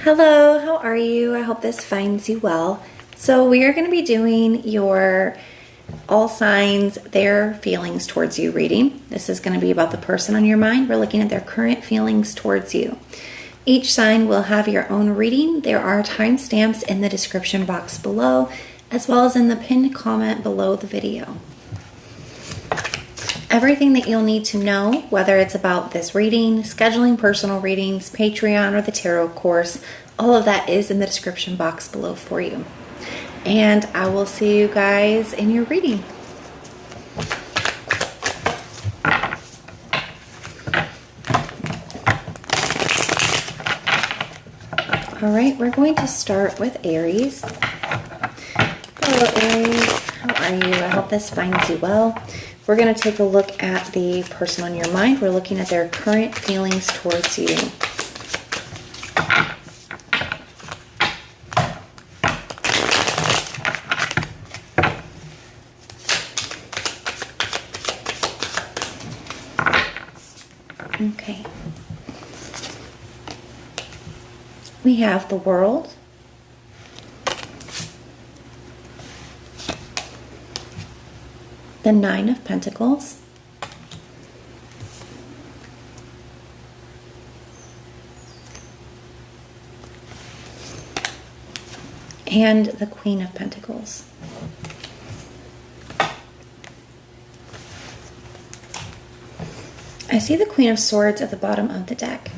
Hello, how are you? I hope this finds you well. So we are going to be doing your all signs, their feelings towards you reading. This is going to be about the person on your mind. We're looking at their current feelings towards you. Each sign will have your own reading. There are timestamps in the description box below, as well as in the pinned comment below the video. Everything that you'll need to know, whether it's about this reading, scheduling personal readings, Patreon, or the tarot course, all of that is in the description box below for you. And I will see you guys in your reading. All right, we're going to start with Aries. Hello, Aries. How are you? I hope this finds you well. We're going to take a look at the person on your mind. We're looking at their current feelings towards you. Okay. We have the World. The Nine of Pentacles, and the Queen of Pentacles. I see the Queen of Swords at the bottom of the deck.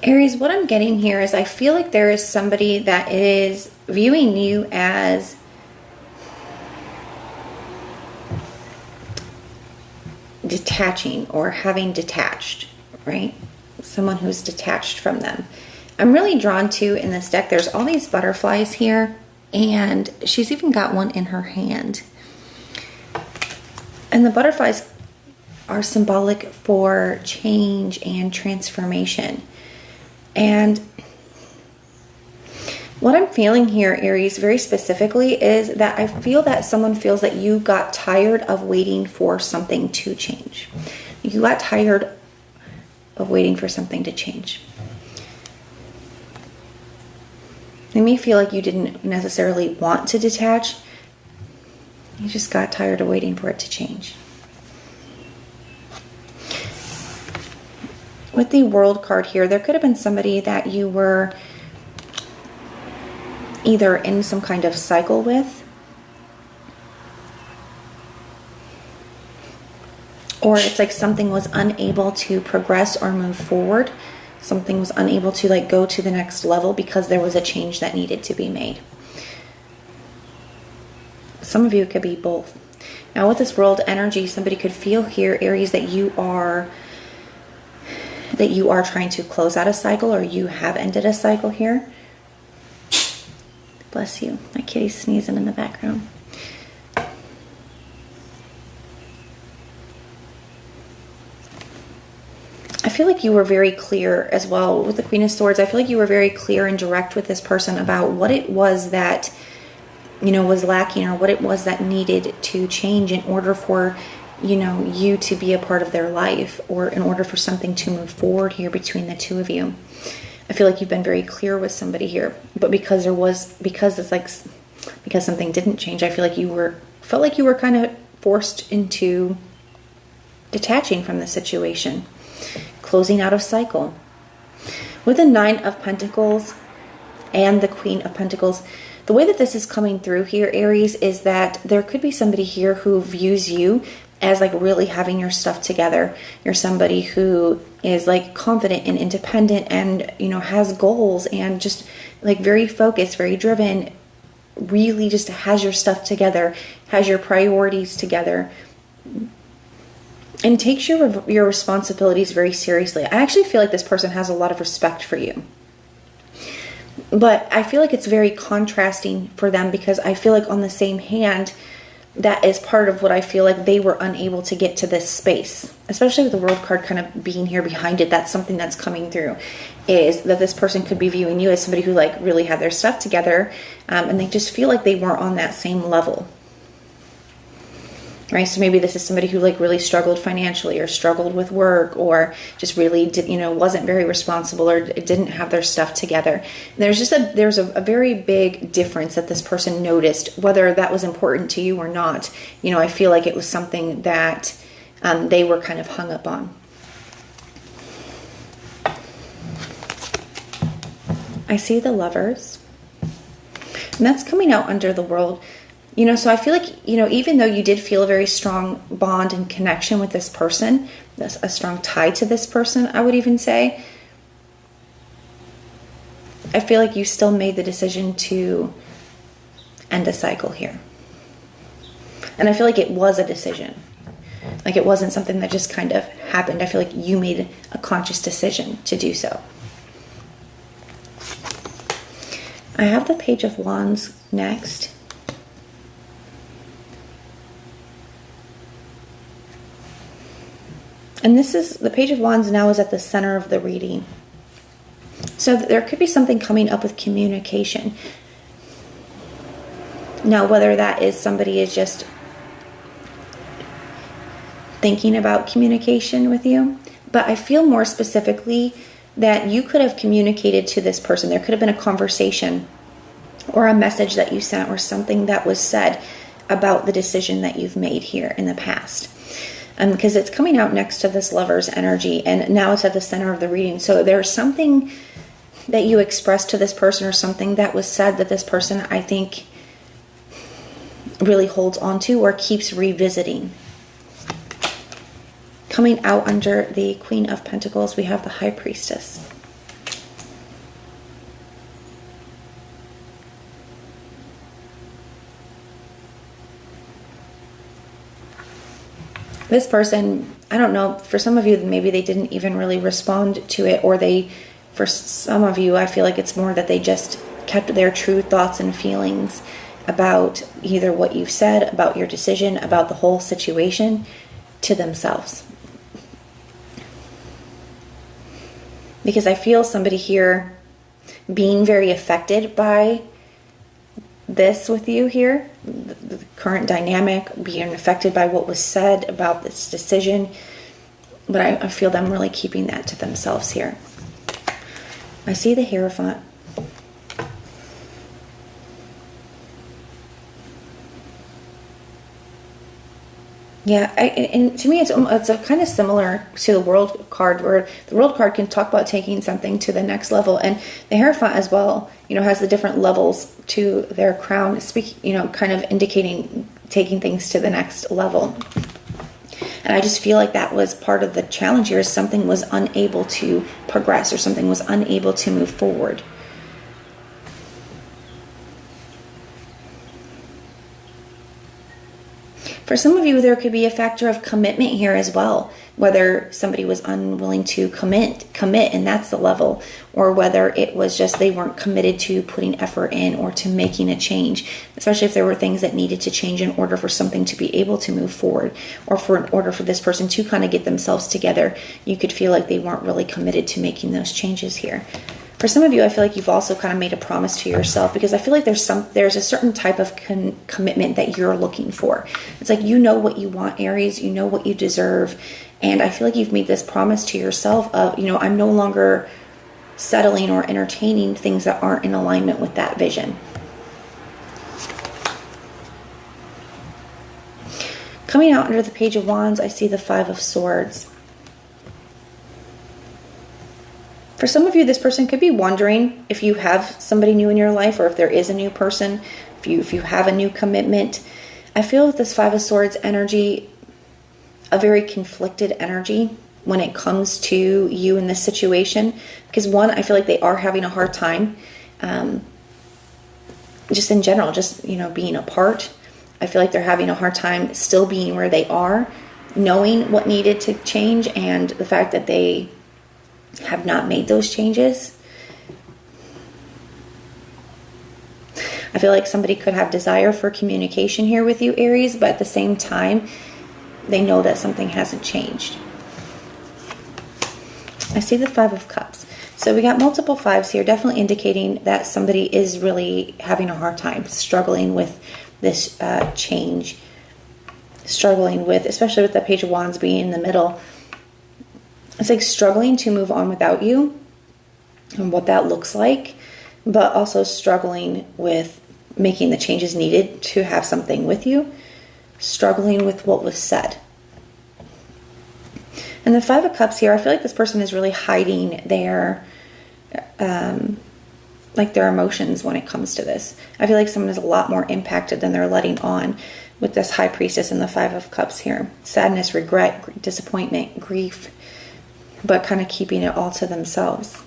Aries, what I'm getting here is I feel like there is somebody that is viewing you as detaching or having detached, right? Someone who's detached from them. I'm really drawn to, in this deck, there's all these butterflies here, and she's even got one in her hand. And the butterflies are symbolic for change and transformation. And what I'm feeling here, Aries, very specifically, is that I feel that someone feels that you got tired of waiting for something to change. You got tired of waiting for something to change. They may feel like you didn't necessarily want to detach. You just got tired of waiting for it to change. With the World card here, there could have been somebody that you were either in some kind of cycle with, or it's like something was unable to progress or move forward. Something was unable to go to the next level because there was a change that needed to be made. Some of you, it could be both. Now with this World energy, somebody could feel here, Aries, that you are trying to close out a cycle, or you have ended a cycle here. Bless you. My kitty's sneezing in the background. I feel like you were very clear as well with the Queen of Swords. I feel like you were very clear and direct with this person about what it was that, was lacking, or what it was that needed to change in order for you to be a part of their life, or in order for something to move forward here between the two of you. I feel like you've been very clear with somebody here, but because something didn't change, I feel like felt like you were kind of forced into detaching from the situation, closing out a cycle. With the Nine of Pentacles and the Queen of Pentacles, the way that this is coming through here, Aries, is that there could be somebody here who views you as really having your stuff together. You're somebody who is confident and independent, and has goals, and just very focused, very driven, really just has your stuff together, has your priorities together, and takes your responsibilities very seriously. I actually feel like this person has a lot of respect for you. But I feel like it's very contrasting for them, because I feel like on the same hand, that is part of what I feel like they were unable to get to this space, especially with the World card kind of being here behind it. That's something that's coming through, is that this person could be viewing you as somebody who like really had their stuff together, and they just feel like they weren't on that same level. Right? So maybe this is somebody who like really struggled financially, or struggled with work, or just really did, wasn't very responsible, or didn't have their stuff together. And there's a very big difference that this person noticed, whether that was important to you or not. I feel like it was something that they were kind of hung up on. I see the Lovers, and that's coming out under the World. So I feel like, even though you did feel a very strong bond and connection with this person, a strong tie to this person, I would even say, I feel like you still made the decision to end a cycle here. And I feel like it was a decision. Like it wasn't something that just kind of happened. I feel like you made a conscious decision to do so. I have the Page of Wands next. And this is, the Page of Wands now is at the center of the reading. So there could be something coming up with communication. Now, whether that is somebody is just thinking about communication with you, but I feel more specifically that you could have communicated to this person. There could have been a conversation or a message that you sent or something that was said about the decision that you've made here in the past. Because it's coming out next to this Lover's energy, and now it's at the center of the reading. So there's something that you expressed to this person, or something that was said that this person, I think, really holds on to or keeps revisiting. Coming out under the Queen of Pentacles, we have the High Priestess. This person, I don't know, for some of you, maybe they didn't even really respond to it, or for some of you, I feel like it's more that they just kept their true thoughts and feelings about either what you've said, about your decision, about the whole situation, to themselves. Because I feel somebody here being very affected by this with you here, the current dynamic, being affected by what was said about this decision, but I feel them really keeping that to themselves here. I see the Hierophant. Yeah, and to me it's a kind of similar to the World card, where the World card can talk about taking something to the next level, and the Hierophant as well, has the different levels to their crown, kind of indicating taking things to the next level. And I just feel like that was part of the challenge here, is something was unable to progress, or something was unable to move forward. For some of you, there could be a factor of commitment here as well, whether somebody was unwilling to commit, and that's the level, or whether it was just they weren't committed to putting effort in or to making a change, especially if there were things that needed to change in order for something to be able to move forward, or in order for this person to kind of get themselves together. You could feel like they weren't really committed to making those changes here. For some of you, I feel like you've also kind of made a promise to yourself, because I feel like there's a certain type of commitment that you're looking for. It's like, what you want, Aries, what you deserve. And I feel like you've made this promise to yourself of, I'm no longer settling or entertaining things that aren't in alignment with that vision. Coming out under the Page of Wands, I see the Five of Swords. For some of you, this person could be wondering if you have somebody new in your life, or if there is a new person, if you have a new commitment. I feel with this Five of Swords energy, a very conflicted energy when it comes to you in this situation. Because one, I feel like they are having a hard time, just in general, being apart. I feel like they're having a hard time still being where they are, knowing what needed to change, and the fact that they have not made those changes. I feel like somebody could have desire for communication here with you, Aries, but at the same time, they know that something hasn't changed. I see the Five of Cups. So we got multiple fives here, definitely indicating that somebody is really having a hard time, struggling with this change, struggling with, especially with the Page of Wands being in the middle. It's like struggling to move on without you and what that looks like, but also struggling with making the changes needed to have something with you, struggling with what was said. And the Five of Cups here, I feel like this person is really hiding their, like their emotions when it comes to this. I feel like someone is a lot more impacted than they're letting on with this High Priestess and the Five of Cups here. Sadness, regret, disappointment, grief, but kind of keeping it all to themselves.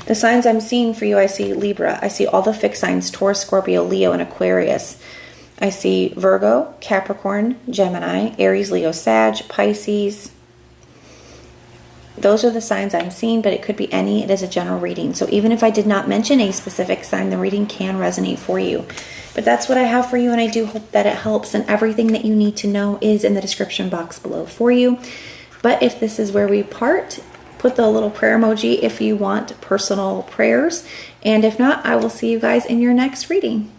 The signs I'm seeing for you, I see Libra. I see all the fixed signs, Taurus, Scorpio, Leo, and Aquarius. I see Virgo, Capricorn, Gemini, Aries, Leo, Sag, Pisces. Those are the signs I'm seeing, but it could be any. It is a general reading. So even if I did not mention a specific sign, the reading can resonate for you. But that's what I have for you, and I do hope that it helps. And everything that you need to know is in the description box below for you. But if this is where we part, put the little prayer emoji if you want personal prayers. And if not, I will see you guys in your next reading.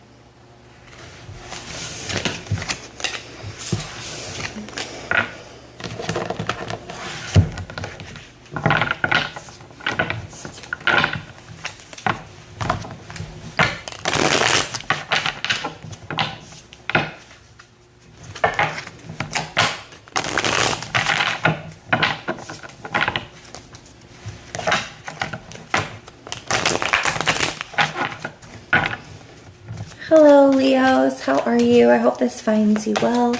Hello Leos, how are you? I hope this finds you well.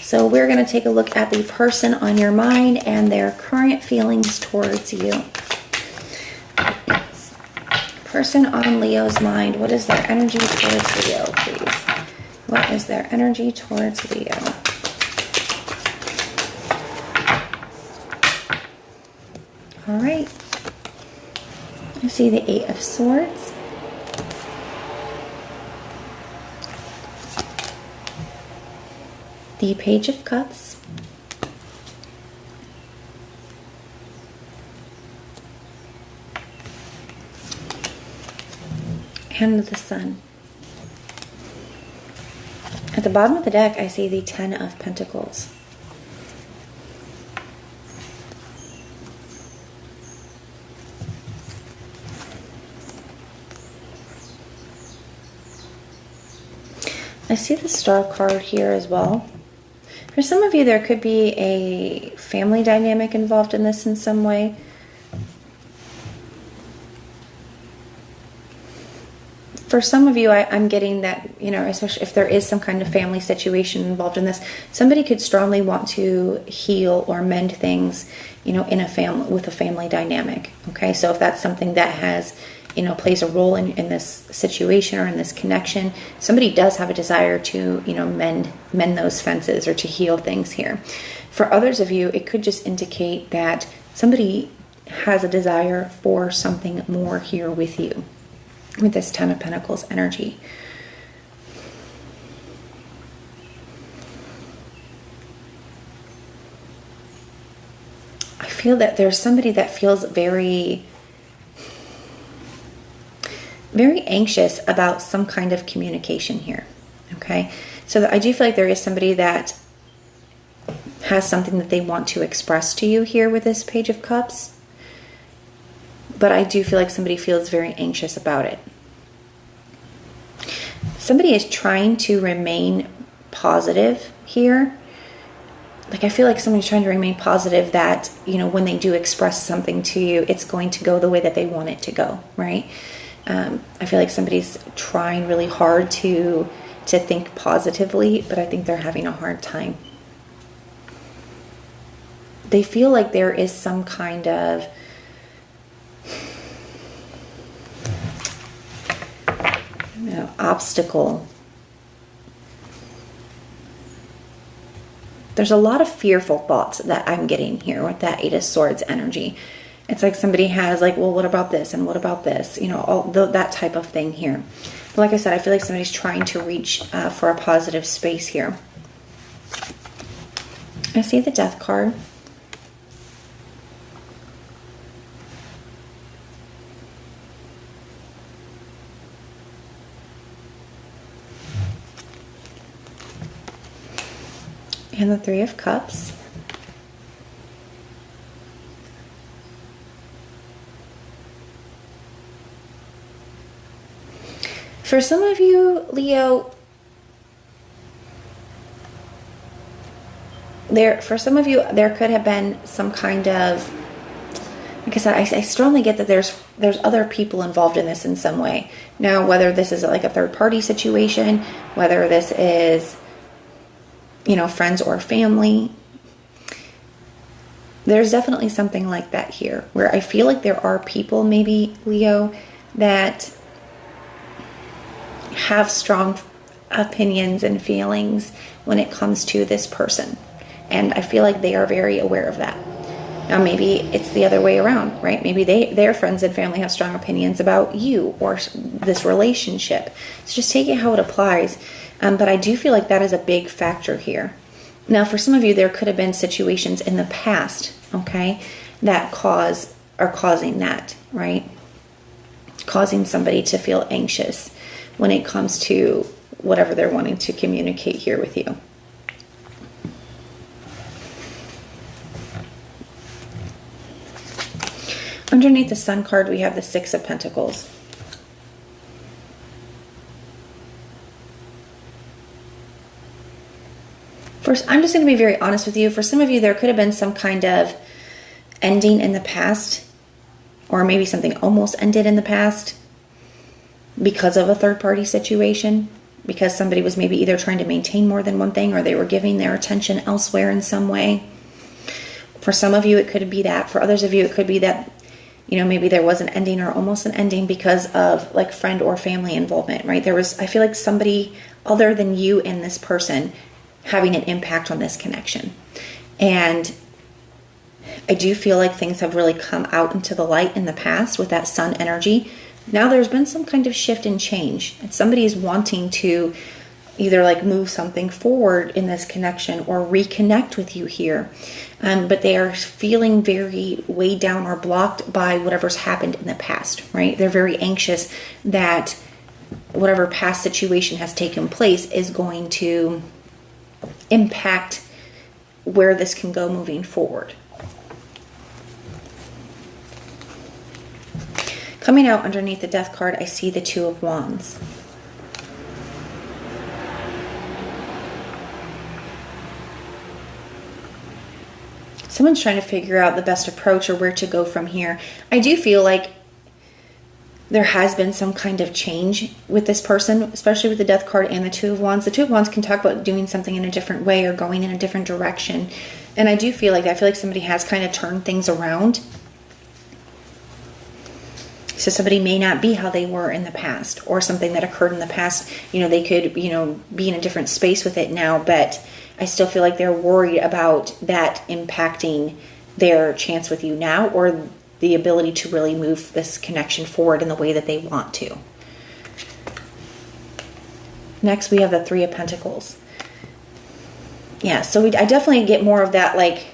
So we're going to take a look at the person on your mind and their current feelings towards you. Person on Leo's mind, what is their energy towards Leo, please? What is their energy towards Leo? All right. I see the Eight of Swords. The Page of Cups, and the Sun. At the bottom of the deck, I see the Ten of Pentacles. I see the Star card here as well. For some of you, there could be a family dynamic involved in this in some way. For some of you, I'm getting that, you know, especially if there is some kind of family situation involved in this, somebody could strongly want to heal or mend things, you know, in a family, with a family dynamic. Okay, so if that's something that has, you know, plays a role in this situation or in this connection, somebody does have a desire to, you know, mend those fences or to heal things here. For others of you, it could just indicate that somebody has a desire for something more here with you, with this Ten of Pentacles energy. I feel that there's somebody that feels very anxious about some kind of communication here. Okay, so I do feel like there is somebody that has something that they want to express to you here with this Page of Cups, but I do feel like somebody feels very anxious about it. Somebody is trying to remain positive here. Like, I feel like somebody's trying to remain positive that, you know, when they do express something to you, it's going to go the way that they want it to go, right? I feel like somebody's trying really hard to think positively, but I think they're having a hard time. They feel like there is some kind of obstacle. There's a lot of fearful thoughts that I'm getting here with that Eight of Swords energy. It's like somebody has like, well, what about this? And what about this? You know, all that type of thing here. Like I said, I feel like somebody's trying to reach for a positive space here. I see the Death card. And the Three of Cups. For some of you, Leo, there could have been some kind of, like I said, I strongly get that there's other people involved in this in some way. Now, whether this is like a third party situation, whether this is, you know, friends or family, there's definitely something like that here, where I feel like there are people, maybe, Leo, that have strong opinions and feelings when it comes to this person. And I feel like they are very aware of that. Now, maybe it's the other way around, right? Maybe their friends and family have strong opinions about you or this relationship. So just take it how it applies. But I do feel like that is a big factor here. Now, for some of you, there could have been situations in the past, okay, that are causing that, right? Causing somebody to feel anxious when it comes to whatever they're wanting to communicate here with you. Underneath the Sun card, we have the Six of Pentacles. First, I'm just going to be very honest with you. For some of you, there could have been some kind of ending in the past, or maybe something almost ended in the past because of a third-party situation, because somebody was maybe either trying to maintain more than one thing, or they were giving their attention elsewhere in some way. For some of you, it could be that. For others of you, it could be that, you know, maybe there was an ending or almost an ending because of like friend or family involvement, right? I feel like somebody other than you and this person having an impact on this connection. And I do feel like things have really come out into the light in the past with that Sun energy. Now there's been some kind of shift and change, and somebody is wanting to either like move something forward in this connection or reconnect with you here. But they are feeling very weighed down or blocked by whatever's happened in the past, right? They're very anxious that whatever past situation has taken place is going to impact where this can go moving forward. Coming out underneath the Death card, I see the Two of Wands. Someone's trying to figure out the best approach or where to go from here. I do feel like there has been some kind of change with this person, especially with the Death card and the Two of Wands. The Two of Wands can talk about doing something in a different way or going in a different direction. And I do feel like somebody has kind of turned things around. So somebody may not be how they were in the past, or something that occurred in the past, you know, they could, you know, be in a different space with it now, but I still feel like they're worried about that impacting their chance with you now, or the ability to really move this connection forward in the way that they want to. Next, we have the Three of Pentacles. Yeah, so I definitely get more of that, like,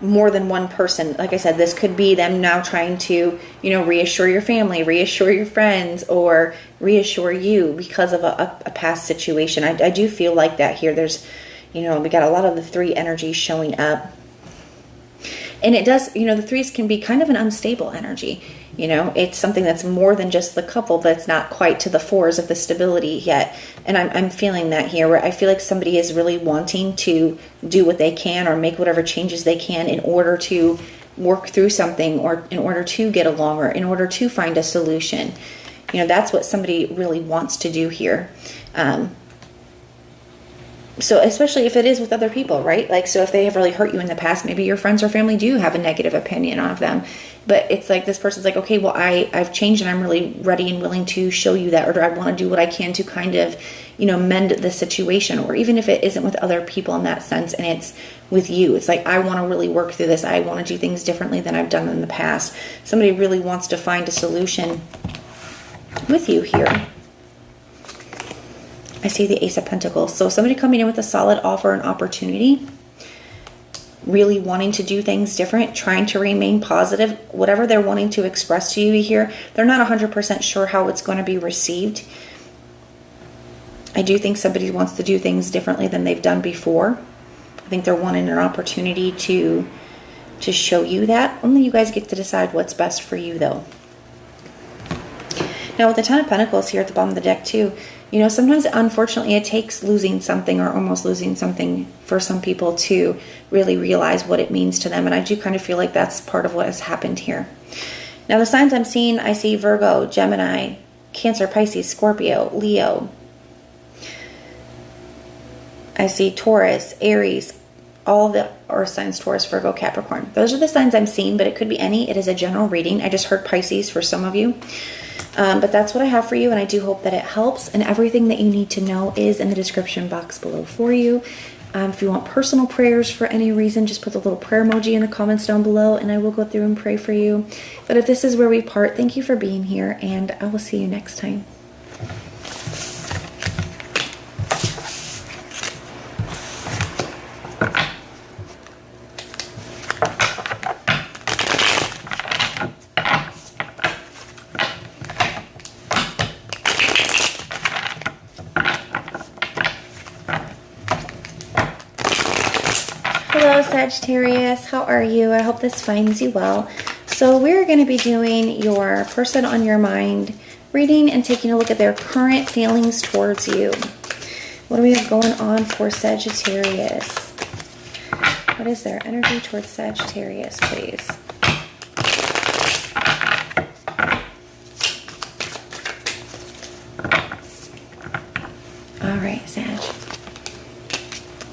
more than one person. Like I said, this could be them now trying to, you know, reassure your family, reassure your friends, or reassure you because of a past situation. I do feel like that here. There's, you know, we got a lot of the three energy showing up. And it does, you know, the threes can be kind of an unstable energy. You know, it's something that's more than just the couple, but it's not quite to the fours of the stability yet. And I'm feeling that here, where I feel like somebody is really wanting to do what they can or make whatever changes they can in order to work through something, or in order to get along, or in order to find a solution. You know, that's what somebody really wants to do here. So especially if it is with other people, right? Like, so if they have really hurt you in the past, maybe your friends or family do have a negative opinion of them. But it's like this person's like, okay, well, I've changed and I'm really ready and willing to show you that, or I want to do what I can to kind of, you know, mend the situation. Or even if it isn't with other people in that sense and it's with you, it's like, I want to really work through this. I want to do things differently than I've done in the past. Somebody really wants to find a solution with you here. I see the Ace of Pentacles. So somebody coming in with a solid offer and opportunity, really wanting to do things different, trying to remain positive, whatever they're wanting to express to you here, they're not 100% sure how it's going to be received. I do think somebody wants to do things differently than they've done before. I think they're wanting an opportunity to show you that. Only you guys get to decide what's best for you, though. Now, with the Ten of Pentacles here at the bottom of the deck, too, you know, sometimes, unfortunately, it takes losing something or almost losing something for some people to really realize what it means to them. And I do kind of feel like that's part of what has happened here. Now, the signs I'm seeing, I see Virgo, Gemini, Cancer, Pisces, Scorpio, Leo. I see Taurus, Aries, all the earth signs, Taurus, Virgo, Capricorn. Those are the signs I'm seeing, but it could be any. It is a general reading. I just heard Pisces for some of you. But that's what I have for you, and I do hope that it helps. And everything that you need to know is in the description box below for you. If you want personal prayers for any reason, just put the little prayer emoji in the comments down below, and I will go through and pray for you. But if this is where we part, thank you for being here, and I will see you next time. Hello Sagittarius, how are you? I hope this finds you well. So we're going to be doing your person on your mind reading and taking a look at their current feelings towards you. What do we have going on for Sagittarius? What is their energy towards Sagittarius, please? All right, Sag.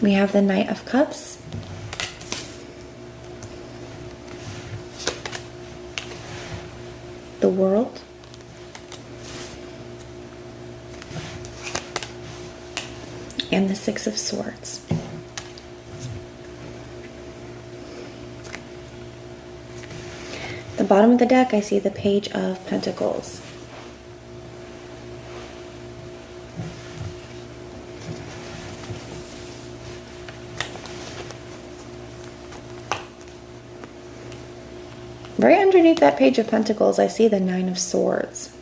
We have the Knight of Cups. The World, and the Six of Swords. The bottom of the deck, I see the Page of Pentacles. Right underneath that Page of Pentacles, I see the Nine of Swords.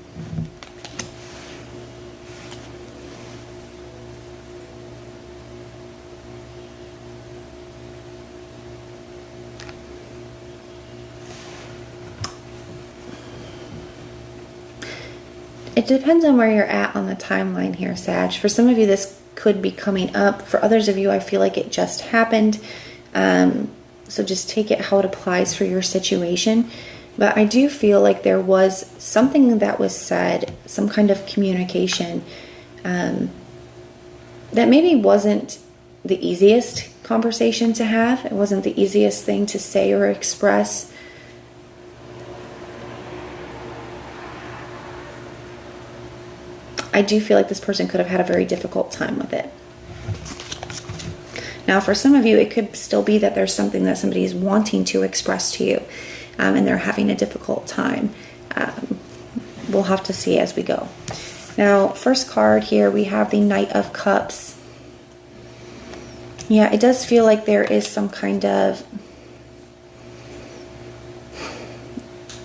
It depends on where you're at on the timeline here, Sag. For some of you, this could be coming up. For others of you, I feel like it just happened. So just take it how it applies for your situation. But I do feel like there was something that was said, some kind of communication that maybe wasn't the easiest conversation to have. It wasn't the easiest thing to say or express. I do feel like this person could have had a very difficult time with it. Now, for some of you, it could still be that there's something that somebody is wanting to express to you, and they're having a difficult time. We'll have to see as we go. Now, first card here, we have the Knight of Cups. Yeah, it does feel like there is some kind of...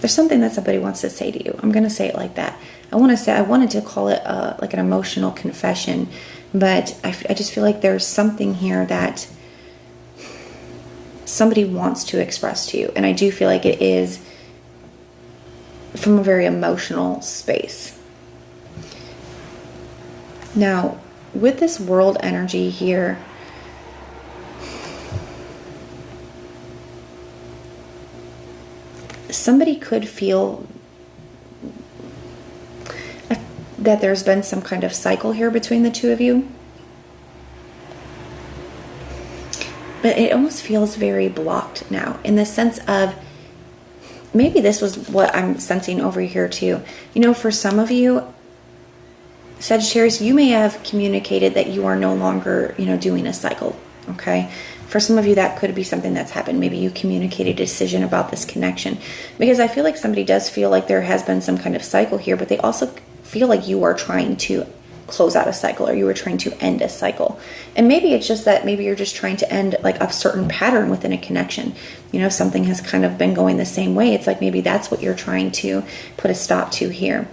There's something that somebody wants to say to you. I'm going to say it like that. I wanted to call it like an emotional confession, but I just feel like there's something here that somebody wants to express to you. And I do feel like it is from a very emotional space. Now, with this World energy here, somebody could feel that there's been some kind of cycle here between the two of you. But it almost feels very blocked now, in the sense of, maybe this was what I'm sensing over here too. You know, for some of you, Sagittarius, you may have communicated that you are no longer, doing a cycle, okay? For some of you, that could be something that's happened. Maybe you communicated a decision about this connection. Because I feel like somebody does feel like there has been some kind of cycle here, but they also feel like you are trying to close out a cycle, or you were trying to end a cycle. And maybe it's just that maybe you're just trying to end like a certain pattern within a connection. You know, something has kind of been going the same way. It's like maybe that's what you're trying to put a stop to here.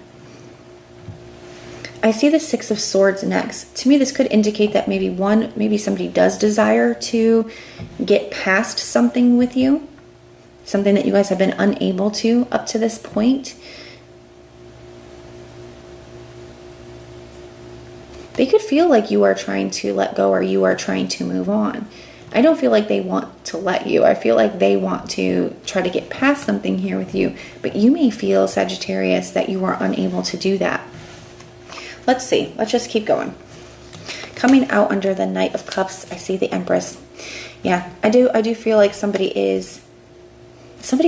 I see the Six of Swords next. To me, this could indicate that maybe somebody does desire to get past something with you, something that you guys have been unable to up to this point. They could feel like you are trying to let go, or you are trying to move on. I don't feel like they want to let you. I feel like they want to try to get past something here with you, but you may feel, Sagittarius, that you are unable to do that. Let's see. Let's just keep going. Coming out under the Knight of Cups, I see the Empress. Yeah, I do feel like somebody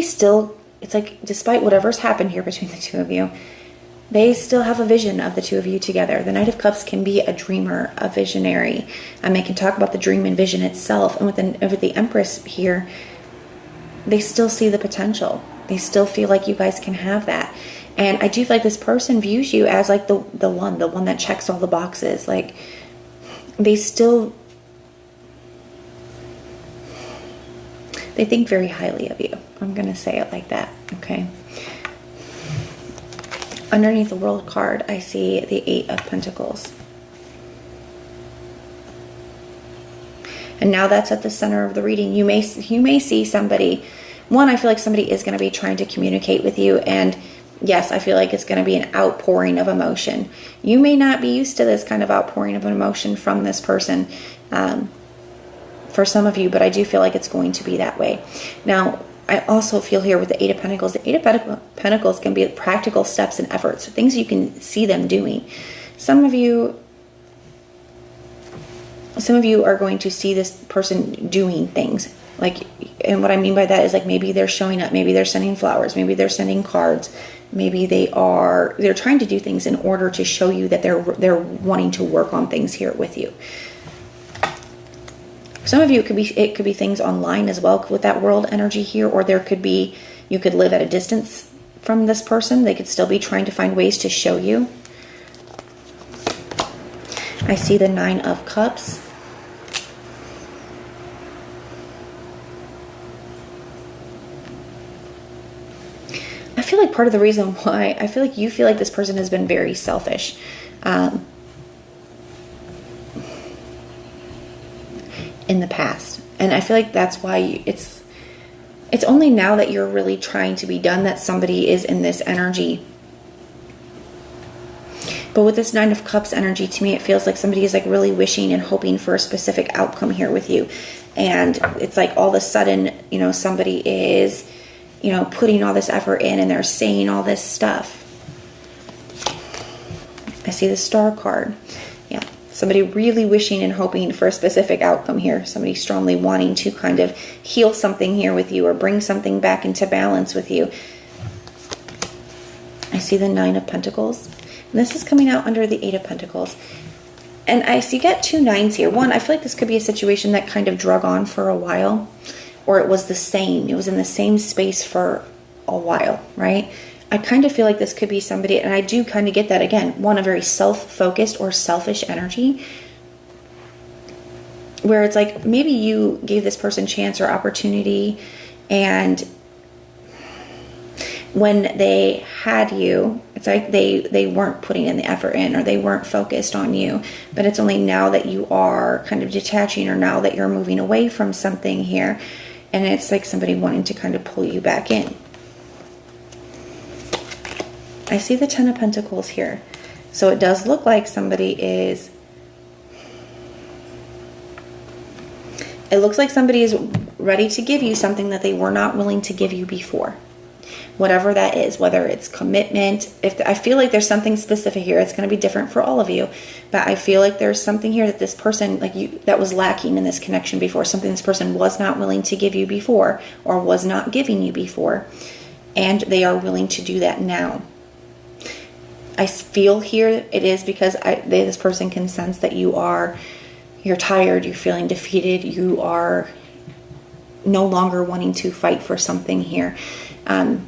still, it's like despite whatever's happened here between the two of you, they still have a vision of the two of you together. The Knight of Cups can be a dreamer, a visionary. They can talk about the dream and vision itself. And with the Empress here, they still see the potential. They still feel like you guys can have that. And I do feel like this person views you as like the one that checks all the boxes. Like they think very highly of you. I'm going to say it like that. Okay. Underneath the World card, I see the Eight of Pentacles. And now that's at the center of the reading. You may see somebody. One, I feel like somebody is going to be trying to communicate with you, and yes, I feel like it's going to be an outpouring of emotion. You may not be used to this kind of outpouring of an emotion from this person for some of you, but I do feel like it's going to be that way. Now, I also feel here with the Eight of Pentacles, the Eight of Pentacles can be practical steps and efforts, things you can see them doing. Some of you are going to see this person doing things. Like, and what I mean by that is like maybe they're showing up, maybe they're sending flowers, maybe they're sending cards, maybe they're trying to do things in order to show you that they're wanting to work on things here with you. Some of you it could be things online as well with that World energy here, or you could live at a distance from this person. They could still be trying to find ways to show you. I see the Nine of Cups. I feel like part of the reason why I feel like you feel like this person has been very selfish. In the past. And I feel like that's why it's only now that you're really trying to be done that somebody is in this energy. But with this Nine of Cups energy, to me, it feels like somebody is like really wishing and hoping for a specific outcome here with you. And it's like all of a sudden, you know, somebody is, you know, putting all this effort in and they're saying all this stuff. I see the Star card. Yeah. Somebody really wishing and hoping for a specific outcome here. Somebody strongly wanting to kind of heal something here with you or bring something back into balance with you. I see the Nine of Pentacles. And this is coming out under the Eight of Pentacles. And I see you got two nines here. One, I feel like this could be a situation that kind of drug on for a while. Or it was the same. It was in the same space for a while, right? I kind of feel like this could be somebody, and I do kind of get that again. One, a very self-focused or selfish energy. Where it's like maybe you gave this person chance or opportunity, and when they had you, it's like they weren't putting in the effort in, or they weren't focused on you. But it's only now that you are kind of detaching, or now that you're moving away from something here, and it's like somebody wanting to kind of pull you back in. I see the Ten of Pentacles here. So it does look like somebody is... It looks like somebody is ready to give you something that they were not willing to give you before. Whatever that is, whether it's commitment. I feel like there's something specific here. It's going to be different for all of you. But I feel like there's something here that this person, that was lacking in this connection before. Something this person was not willing to give you before, or was not giving you before. And they are willing to do that now. I feel here it is because this person can sense that you're tired, you're feeling defeated, you are no longer wanting to fight for something here. And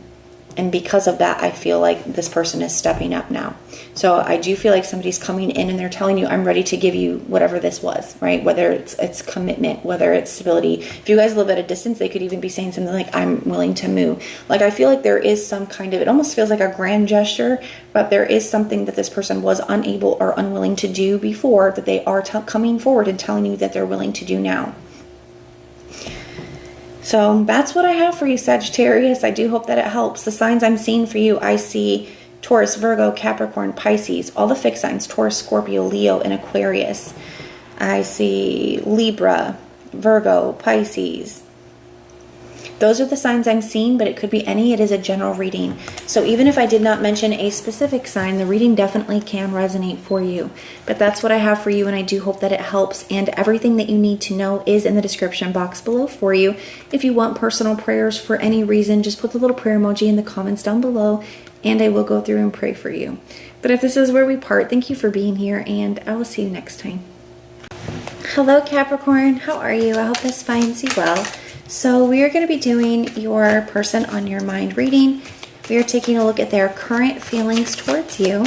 And because of that, I feel like this person is stepping up now. So I do feel like somebody's coming in and they're telling you, I'm ready to give you whatever this was, right? Whether it's commitment, whether it's stability. If you guys live at a distance, they could even be saying something like, I'm willing to move. Like, I feel like there is some kind of, it almost feels like a grand gesture, but there is something that this person was unable or unwilling to do before that they are coming forward and telling you that they're willing to do now. So that's what I have for you, Sagittarius. I do hope that it helps. The signs I'm seeing for you, I see Taurus, Virgo, Capricorn, Pisces, all the fixed signs, Taurus, Scorpio, Leo, and Aquarius. I see Libra, Virgo, Pisces. Those are the signs I'm seeing, but it could be any. It is a general reading. So even if I did not mention a specific sign, the reading definitely can resonate for you. But that's what I have for you, and I do hope that it helps. And everything that you need to know is in the description box below for you. If you want personal prayers for any reason, just put the little prayer emoji in the comments down below, and I will go through and pray for you. But if this is where we part, thank you for being here, and I will see you next time. Hello, Capricorn. How are you? I hope this finds you well. So we are going to be doing your person on your mind reading. We are taking a look at their current feelings towards you.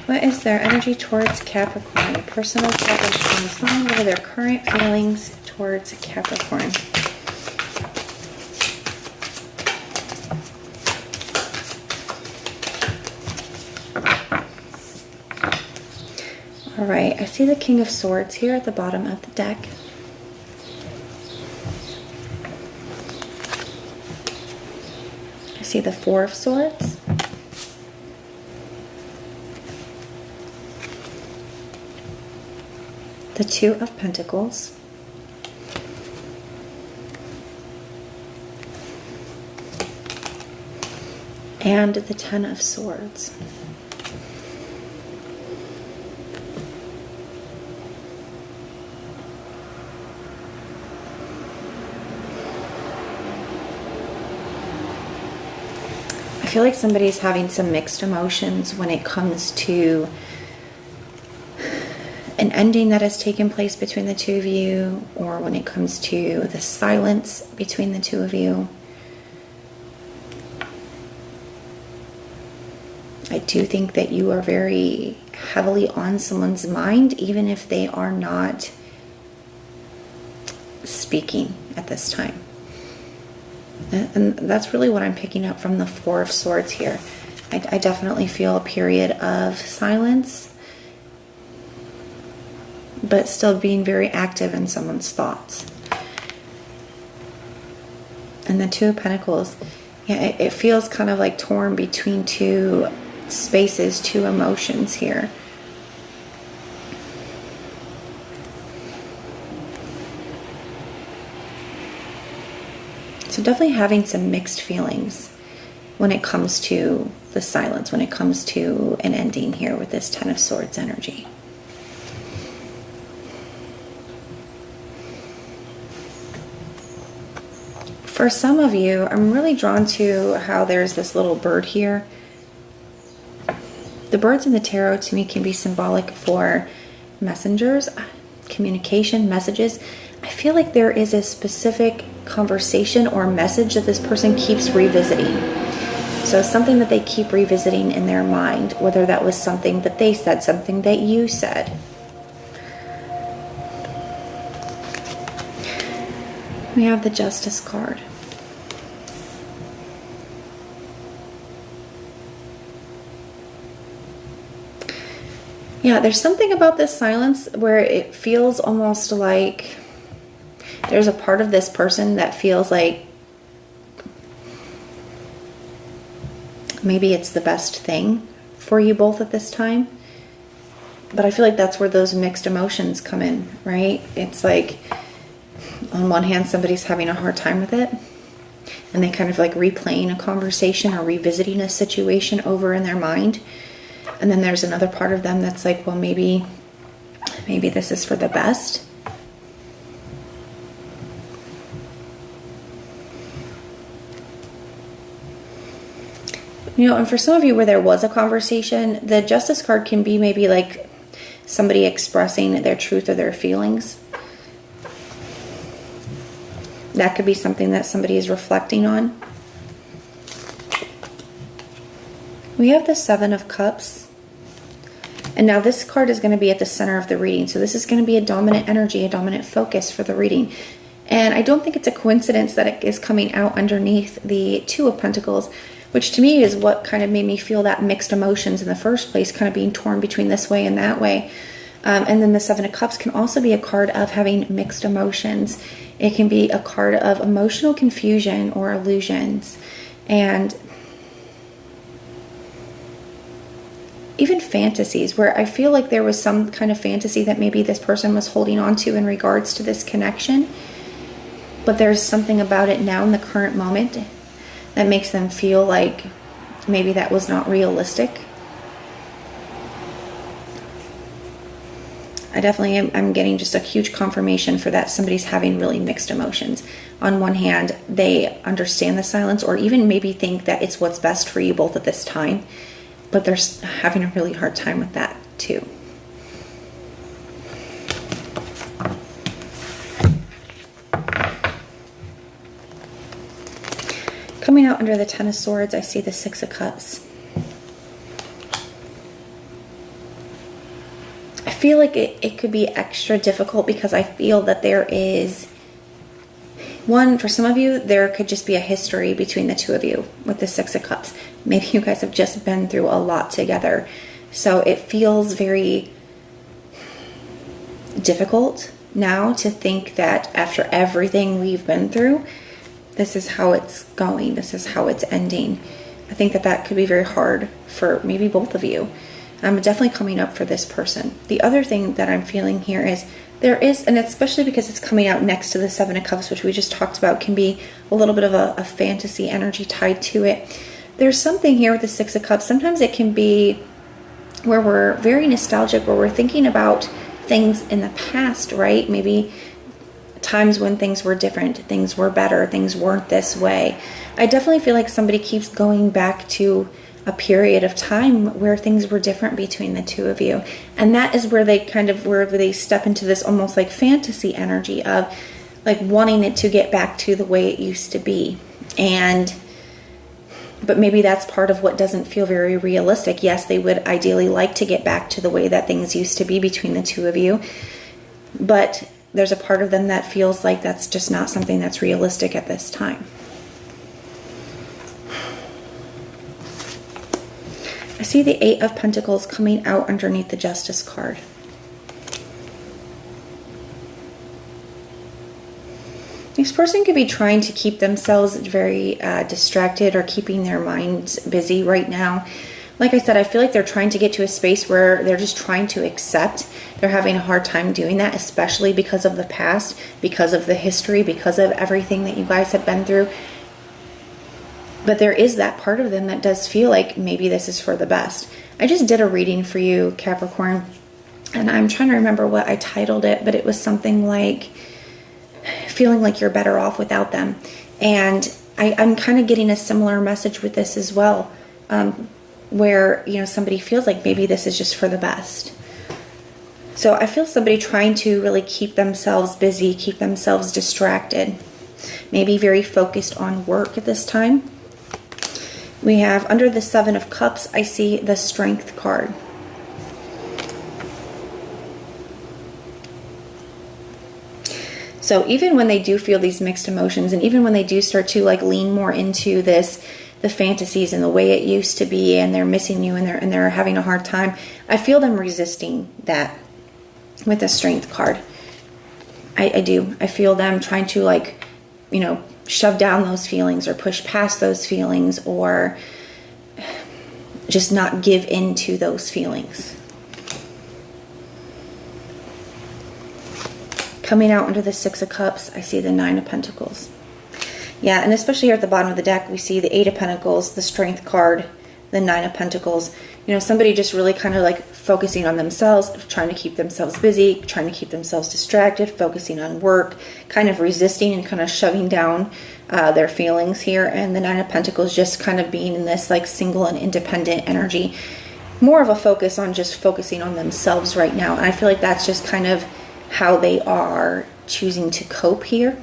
What is their energy towards Capricorn? Personal Capricorn. What are their current feelings towards Capricorn? All right, I see the King of Swords here at the bottom of the deck. I see the Four of Swords. The Two of Pentacles. And the Ten of Swords. I feel like somebody's having some mixed emotions when it comes to an ending that has taken place between the two of you, or when it comes to the silence between the two of you. I do think that you are very heavily on someone's mind, even if they are not speaking at this time. And that's really what I'm picking up from the Four of Swords here. I definitely feel a period of silence, but still being very active in someone's thoughts. And the Two of Pentacles, yeah, it feels kind of like torn between two spaces, two emotions here. So definitely having some mixed feelings when it comes to the silence, when it comes to an ending here with this Ten of Swords energy. For some of you, I'm really drawn to how there's this little bird here. The birds in the tarot to me can be symbolic for messengers, communication, messages. I feel like there is a specific conversation or message that this person keeps revisiting. So something that they keep revisiting in their mind, whether that was something that they said, something that you said. We have the Justice card. Yeah, there's something about this silence where it feels almost like there's a part of this person that feels like maybe it's the best thing for you both at this time. But I feel like that's where those mixed emotions come in, right? It's like on one hand, somebody's having a hard time with it, and they kind of like replaying a conversation or revisiting a situation over in their mind. And then there's another part of them that's like, well, maybe this is for the best. You know, and for some of you where there was a conversation, the Justice card can be maybe like somebody expressing their truth or their feelings. That could be something that somebody is reflecting on. We have the Seven of Cups. And now this card is going to be at the center of the reading. So this is going to be a dominant energy, a dominant focus for the reading. And I don't think it's a coincidence that it is coming out underneath the Two of Pentacles, which to me is what kind of made me feel that mixed emotions in the first place, kind of being torn between this way and that way. And then the Seven of Cups can also be a card of having mixed emotions. It can be a card of emotional confusion or illusions. And even fantasies, where I feel like there was some kind of fantasy that maybe this person was holding on to in regards to this connection. But there's something about it now in the current moment that makes them feel like maybe that was not realistic. I definitely I'm getting just a huge confirmation for that. Somebody's having really mixed emotions. On one hand, they understand the silence, or even maybe think that it's what's best for you both at this time, but they're having a really hard time with that too. Coming out under the Ten of Swords, I see the Six of Cups. I feel like it could be extra difficult because I feel that there is, one, for some of you, there could just be a history between the two of you with the Six of Cups. Maybe you guys have just been through a lot together. So it feels very difficult now to think that after everything we've been through, this is how it's going, this is how it's ending. I think that that could be very hard for maybe both of you. I'm definitely coming up for this person. The other thing that I'm feeling here is there is, and especially because it's coming out next to the Seven of Cups, which we just talked about, can be a little bit of a fantasy energy tied to it. There's something here with the Six of Cups. Sometimes it can be where we're very nostalgic, where we're thinking about things in the past, right? Maybe times when things were different, things were better, things weren't this way. I definitely feel like somebody keeps going back to a period of time where things were different between the two of you. And that is where they where they step into this almost like fantasy energy of like wanting it to get back to the way it used to be. But maybe that's part of what doesn't feel very realistic. Yes, they would ideally like to get back to the way that things used to be between the two of you. But there's a part of them that feels like that's just not something that's realistic at this time. I see the Eight of Pentacles coming out underneath the Justice card. This person could be trying to keep themselves very distracted or keeping their minds busy right now. Like I said, I feel like they're trying to get to a space where they're just trying to accept. They're having a hard time doing that, especially because of the past, because of the history, because of everything that you guys have been through. But there is that part of them that does feel like maybe this is for the best. I just did a reading for you, Capricorn, and I'm trying to remember what I titled it, but it was something like feeling like you're better off without them. And I'm kind of getting a similar message with this as well, where, you know, somebody feels like maybe this is just for the best. So I feel somebody trying to really keep themselves busy, keep themselves distracted, maybe very focused on work at this time. We have under the Seven of Cups, I see the Strength card. So even when they do feel these mixed emotions, and even when they do start to like lean more into this, the fantasies and the way it used to be, and they're missing you, and they're having a hard time, I feel them resisting that with the Strength card. I do. I feel them trying to, like, you know, shove down those feelings or push past those feelings, or just not give in to those feelings. Coming out under the Six of Cups, I see the Nine of Pentacles. Yeah, and especially here at the bottom of the deck, we see the Eight of Pentacles, the Strength card, the Nine of Pentacles. You know, somebody just really kind of like focusing on themselves, trying to keep themselves busy, trying to keep themselves distracted, focusing on work, kind of resisting and kind of shoving down their feelings here. And the Nine of Pentacles just kind of being in this like single and independent energy. More of a focus on just focusing on themselves right now. And I feel like that's just kind of how they are choosing to cope here.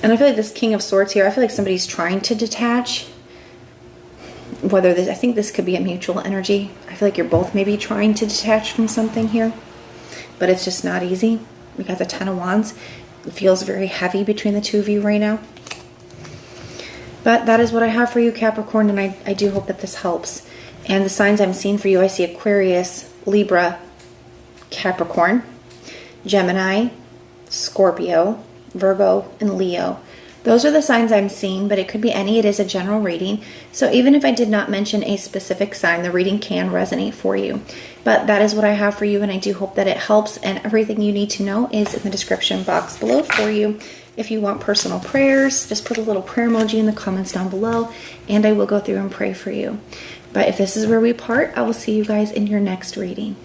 And I feel like this King of Swords here, I feel like somebody's trying to detach. Whether this, I think this could be a mutual energy. I feel like you're both maybe trying to detach from something here, but it's just not easy. We got the Ten of Wands. It feels very heavy between the two of you right now. But that is what I have for you, Capricorn, and I do hope that this helps. And the signs I'm seeing for you, I see Aquarius, Libra, Capricorn, Gemini, Scorpio, Virgo, and Leo. Those are the signs I'm seeing, but it could be any. It is a general reading. So even if I did not mention a specific sign, the reading can resonate for you. But that is what I have for you, and I do hope that it helps. And everything you need to know is in the description box below for you. If you want personal prayers, just put a little prayer emoji in the comments down below, and I will go through and pray for you. But if this is where we part, I will see you guys in your next reading.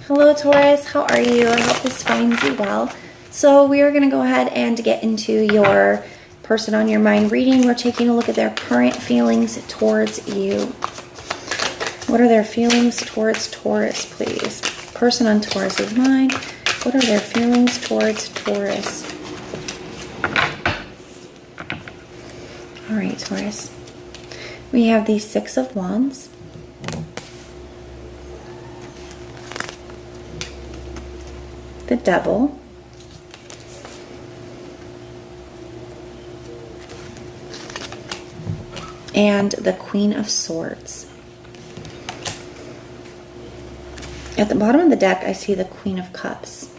Hello Taurus, how are you? I hope this finds you well. So we are going to go ahead and get into your person on your mind reading. We're taking a look at their current feelings towards you. What are their feelings towards Taurus, please? Person on Taurus's mind. What are their feelings towards Taurus? All right, Taurus. We have the Six of Wands. The Devil, and the Queen of Swords. At the bottom of the deck, I see the Queen of Cups.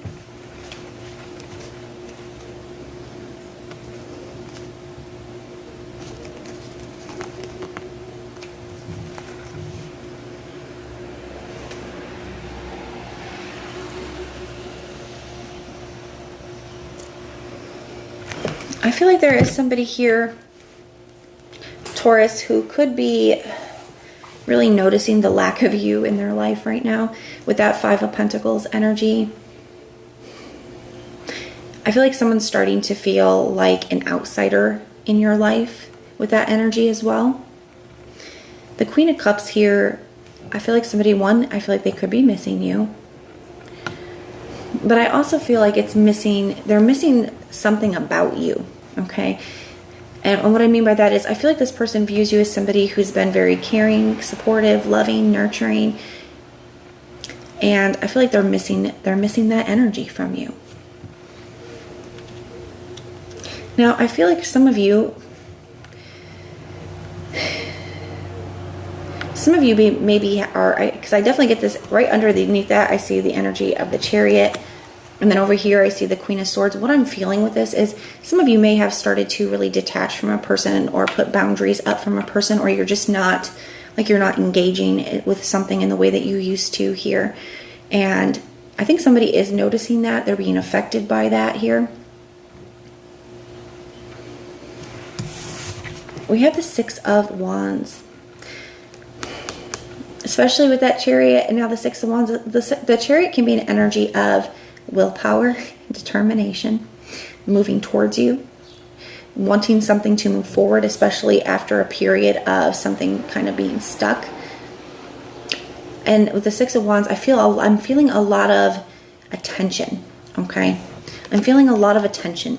I feel like there is somebody here, Taurus, who could be really noticing the lack of you in their life right now with that Five of Pentacles energy. I feel like someone's starting to feel like an outsider in your life with that energy as well. The Queen of Cups here, I feel like somebody, I feel like they could be missing you. But I also feel like they're missing something about you, okay? And what I mean by that is I feel like this person views you as somebody who's been very caring, supportive, loving, nurturing. And I feel like they're missing that energy from you. Now, I feel like some of you maybe are, because I definitely get this right underneath that, I see the energy of the Chariot. And then over here, I see the Queen of Swords. What I'm feeling with this is some of you may have started to really detach from a person or put boundaries up from a person, or you're just not, like you're not engaging with something in the way that you used to here. And I think somebody is noticing that. They're being affected by that here. We have the Six of Wands. Especially with that Chariot and now the Six of Wands. The Chariot can be an energy of willpower, determination, moving towards you, wanting something to move forward, especially after a period of something kind of being stuck. And with the Six of Wands, I'm feeling a lot of attention, okay? I'm feeling a lot of attention.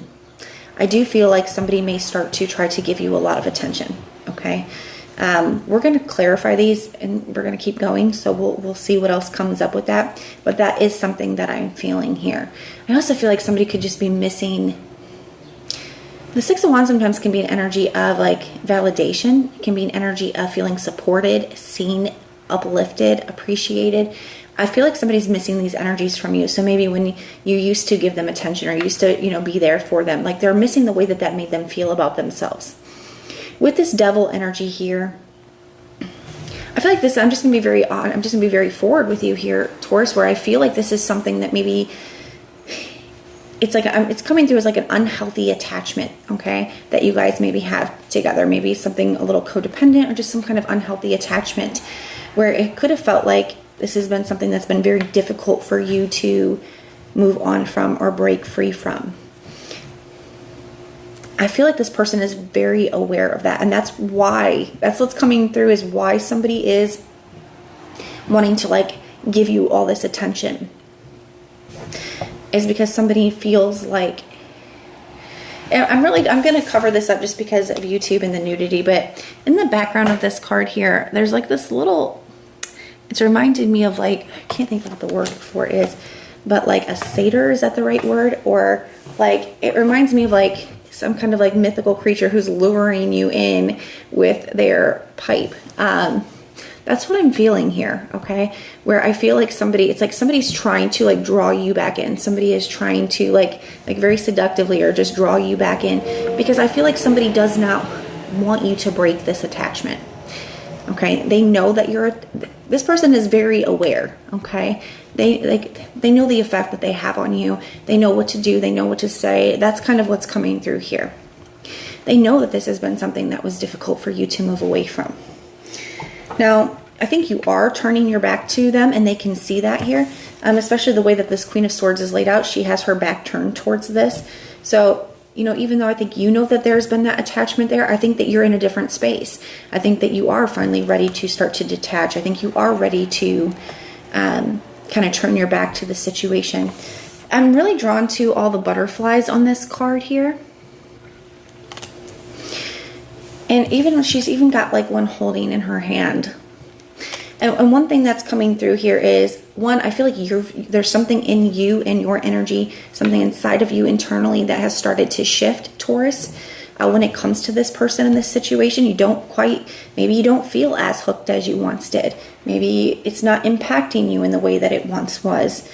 I do feel like somebody may start to try to give you a lot of attention, okay? We're going to clarify these and we're going to keep going, so we'll see what else comes up with that. But that is something that I'm feeling here. I also feel like somebody could just be missing. The Six of Wands sometimes can be an energy of like validation. It can be an energy of feeling supported, seen, uplifted, appreciated. I feel like somebody's missing these energies from you. So maybe when you used to give them attention or used to, be there for them, like they're missing the way that made them feel about themselves. With this Devil energy here, I feel like this, I'm just going to be very on, I'm just going to be very forward with you here, Taurus, where I feel like this is something that maybe it's like, it's coming through as like an unhealthy attachment, okay, that you guys maybe have together. Maybe something a little codependent or just some kind of unhealthy attachment where it could have felt like this has been something that's been very difficult for you to move on from or break free from. I feel like this person is very aware of that. And that's why, that's what's coming through, is why somebody is wanting to like give you all this attention. Is because somebody feels like, and I'm going to cover this up just because of YouTube and the nudity, but in the background of this card here, there's like this little, it's reminded me of like, I can't think of what the word for it is, but like a satyr, is that the right word? Or like, it reminds me of like some kind of like mythical creature who's luring you in with their pipe. That's what I'm feeling here, okay? Where I feel like somebody, it's like somebody's trying to like draw you back in. Somebody is trying to like very seductively or just draw you back in, because I feel like somebody does not want you to break this attachment, okay? They know that this person is very aware, okay? They know the effect that they have on you. They know what to do. They know what to say. That's kind of what's coming through here. They know that this has been something that was difficult for you to move away from. Now, I think you are turning your back to them, and they can see that here, especially the way that this Queen of Swords is laid out. She has her back turned towards this. So, you know, even though I think you know that there's been that attachment there, I think that you're in a different space. I think that you are finally ready to start to detach. I think you are ready to kind of turn your back to the situation. I'm really drawn to all the butterflies on this card here. And even she's even got like one holding in her hand. And one thing that's coming through here is, one, I feel like there's something in you and your energy, something inside of you internally that has started to shift, Taurus. When it comes to this person in this situation, maybe you don't feel as hooked as you once did. Maybe it's not impacting you in the way that it once was.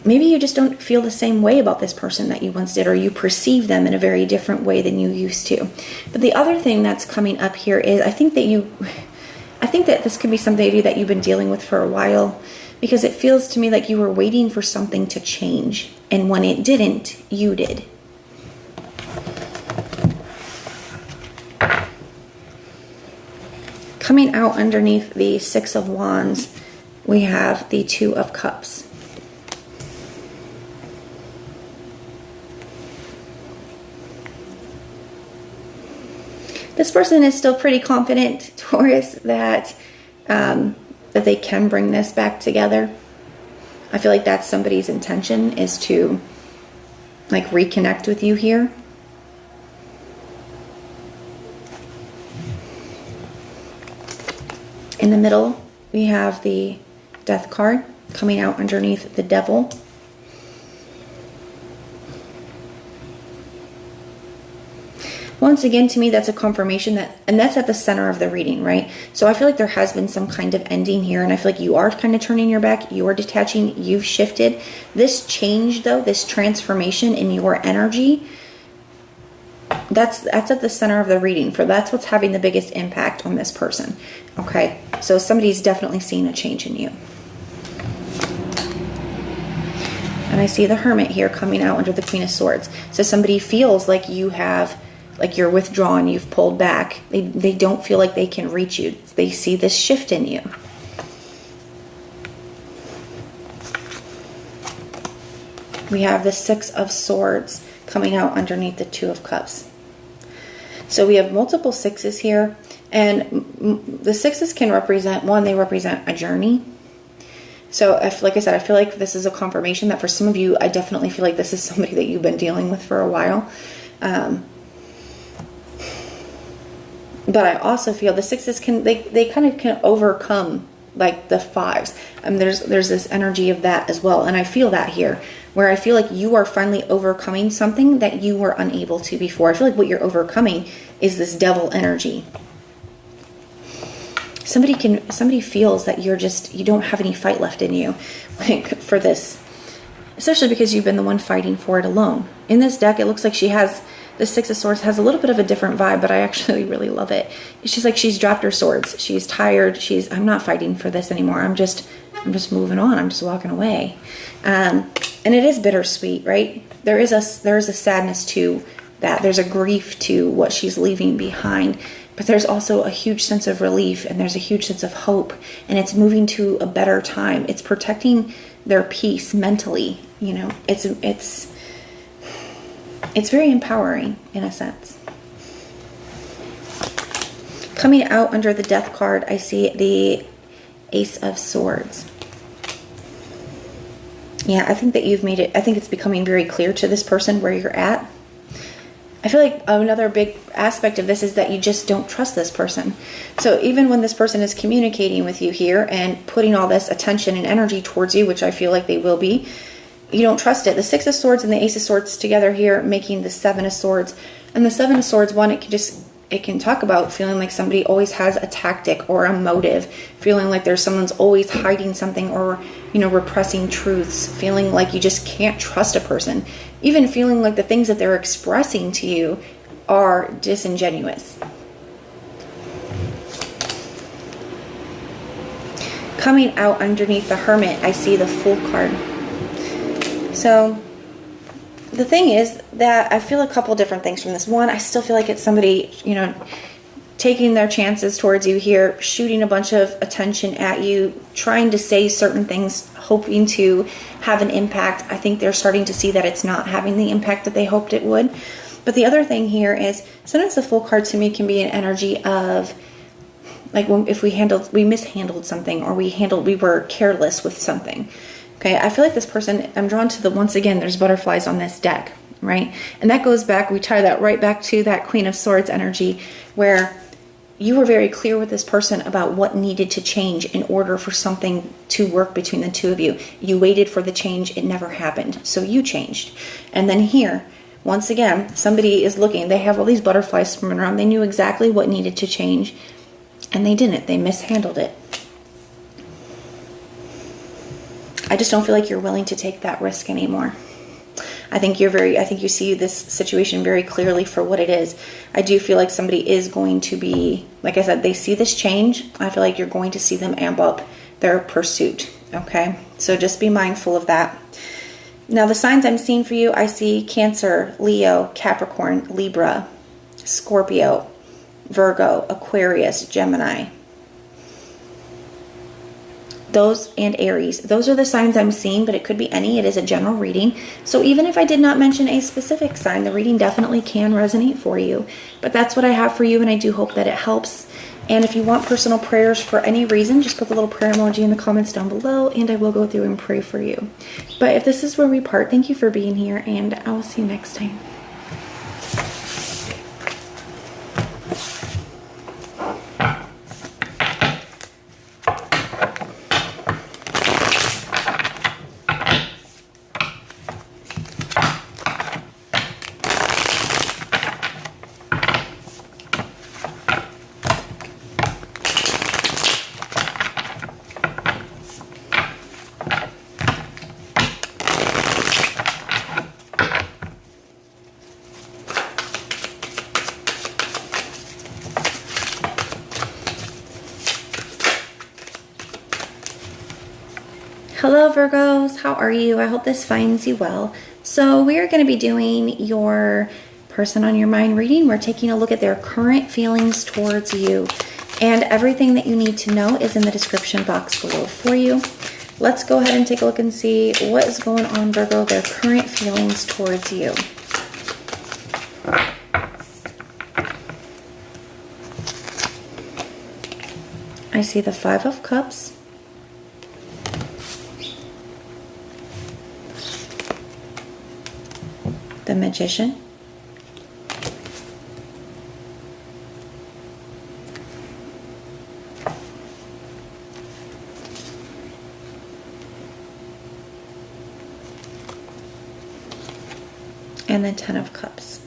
Maybe you just don't feel the same way about this person that you once did, or you perceive them in a very different way than you used to. But the other thing that's coming up here is, I think that this could be somebody that you've been dealing with for a while, because it feels to me like you were waiting for something to change, and when it didn't, you did. Coming out underneath the Six of Wands, we have the Two of Cups. This person is still pretty confident, Taurus, that they can bring this back together. I feel like that's somebody's intention, is to like reconnect with you here. In the middle, we have the Death card coming out underneath the Devil. Once again, to me, that's a confirmation and that's at the center of the reading, right? So I feel like there has been some kind of ending here, and I feel like you are kind of turning your back, you are detaching, you've shifted. This change, though, this transformation in your energy, that's at the center of the reading. That's what's having the biggest impact on this person, okay? So somebody's definitely seeing a change in you. And I see the Hermit here coming out under the Queen of Swords. So somebody feels like you're withdrawn, you've pulled back. They don't feel like they can reach you. They see this shift in you. We have the Six of Swords coming out underneath the Two of Cups. So we have multiple sixes here. And the sixes can represent, one, they represent a journey. So like I said, I feel like this is a confirmation that for some of you, I definitely feel like this is somebody that you've been dealing with for a while. But I also feel the sixes they kind of can overcome like the fives. There's this energy of that as well. And I feel that here, where I feel like you are finally overcoming something that you were unable to before. I feel like what you're overcoming is this Devil energy. Somebody feels that you don't have any fight left in you for this, especially because you've been the one fighting for it alone. In this deck, it looks like she has the Six of Swords has a little bit of a different vibe, but I actually really love it. She's like, she's dropped her swords. She's tired. I'm not fighting for this anymore. I'm just moving on. I'm just walking away. And it is bittersweet, right? There is a sadness to that. There's a grief to what she's leaving behind, but there's also a huge sense of relief, and there's a huge sense of hope, and it's moving to a better time. It's protecting their peace mentally. You know, it's very empowering in a sense. Coming out under the Death card, I see the Ace of Swords. Yeah, I think that you've made it, I think it's becoming very clear to this person where you're at. I feel like another big aspect of this is that you just don't trust this person. So even when this person is communicating with you here and putting all this attention and energy towards you, which I feel like they will be, you don't trust it. The Six of Swords and the Ace of Swords together here, making the Seven of Swords. And the Seven of Swords, one, it can talk about feeling like somebody always has a tactic or a motive, feeling like someone's always hiding something, or, you know, repressing truths, feeling like you just can't trust a person, even feeling like the things that they're expressing to you are disingenuous. Coming out underneath the Hermit, I see the Fool card. So the thing is that I feel a couple different things from this. One, I still feel like it's somebody, you know, taking their chances towards you here, shooting a bunch of attention at you, trying to say certain things, hoping to have an impact. I think they're starting to see that it's not having the impact that they hoped it would. But the other thing here is sometimes the Fool card to me can be an energy of, like, if we mishandled something, or we were careless with something. Okay, I feel like this person, I'm drawn to once again, there's butterflies on this deck, right? And that goes back, we tie that right back to that Queen of Swords energy, where you were very clear with this person about what needed to change in order for something to work between the two of you. You waited for the change, it never happened, so you changed. And then here, once again, somebody is looking, they have all these butterflies swimming around, they knew exactly what needed to change, and they didn't, they mishandled it. I just don't feel like you're willing to take that risk anymore. I think you see this situation very clearly for what it is. I do feel like somebody is going to be, like I said, they see this change. I feel like you're going to see them amp up their pursuit. Okay, so just be mindful of that. Now the signs I'm seeing for you, I see Cancer, Leo, Capricorn, Libra, Scorpio, Virgo, Aquarius, Gemini. Those and Aries. Those are the signs I'm seeing, but it could be any. It is a general reading. So even if I did not mention a specific sign, the reading definitely can resonate for you. But that's what I have for you, and I do hope that it helps. And if you want personal prayers for any reason, just put the little prayer emoji in the comments down below, and I will go through and pray for you. But if this is where we part, thank you for being here, and I will see you next time. Hello Virgos, how are you? I hope this finds you well. So we are going to be doing your person on your mind reading. We're taking a look at their current feelings towards you, and everything that you need to know is in the description box below for you. Let's go ahead and take a look and see what is going on, Virgo, their current feelings towards you. I see the Five of Cups, the Magician, and the Ten of Cups.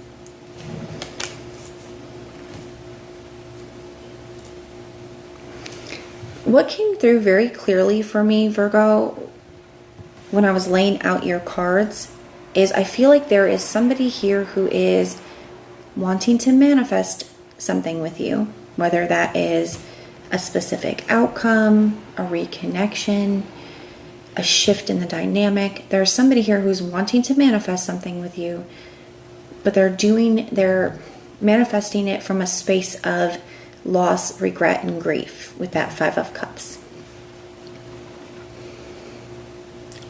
What came through very clearly for me, Virgo, when I was laying out your cards, is I feel like there is somebody here who is wanting to manifest something with you, whether that is a specific outcome, a reconnection, a shift in the dynamic. There's somebody here who's wanting to manifest something with you, but they're manifesting it from a space of loss, regret, and grief with that Five of Cups.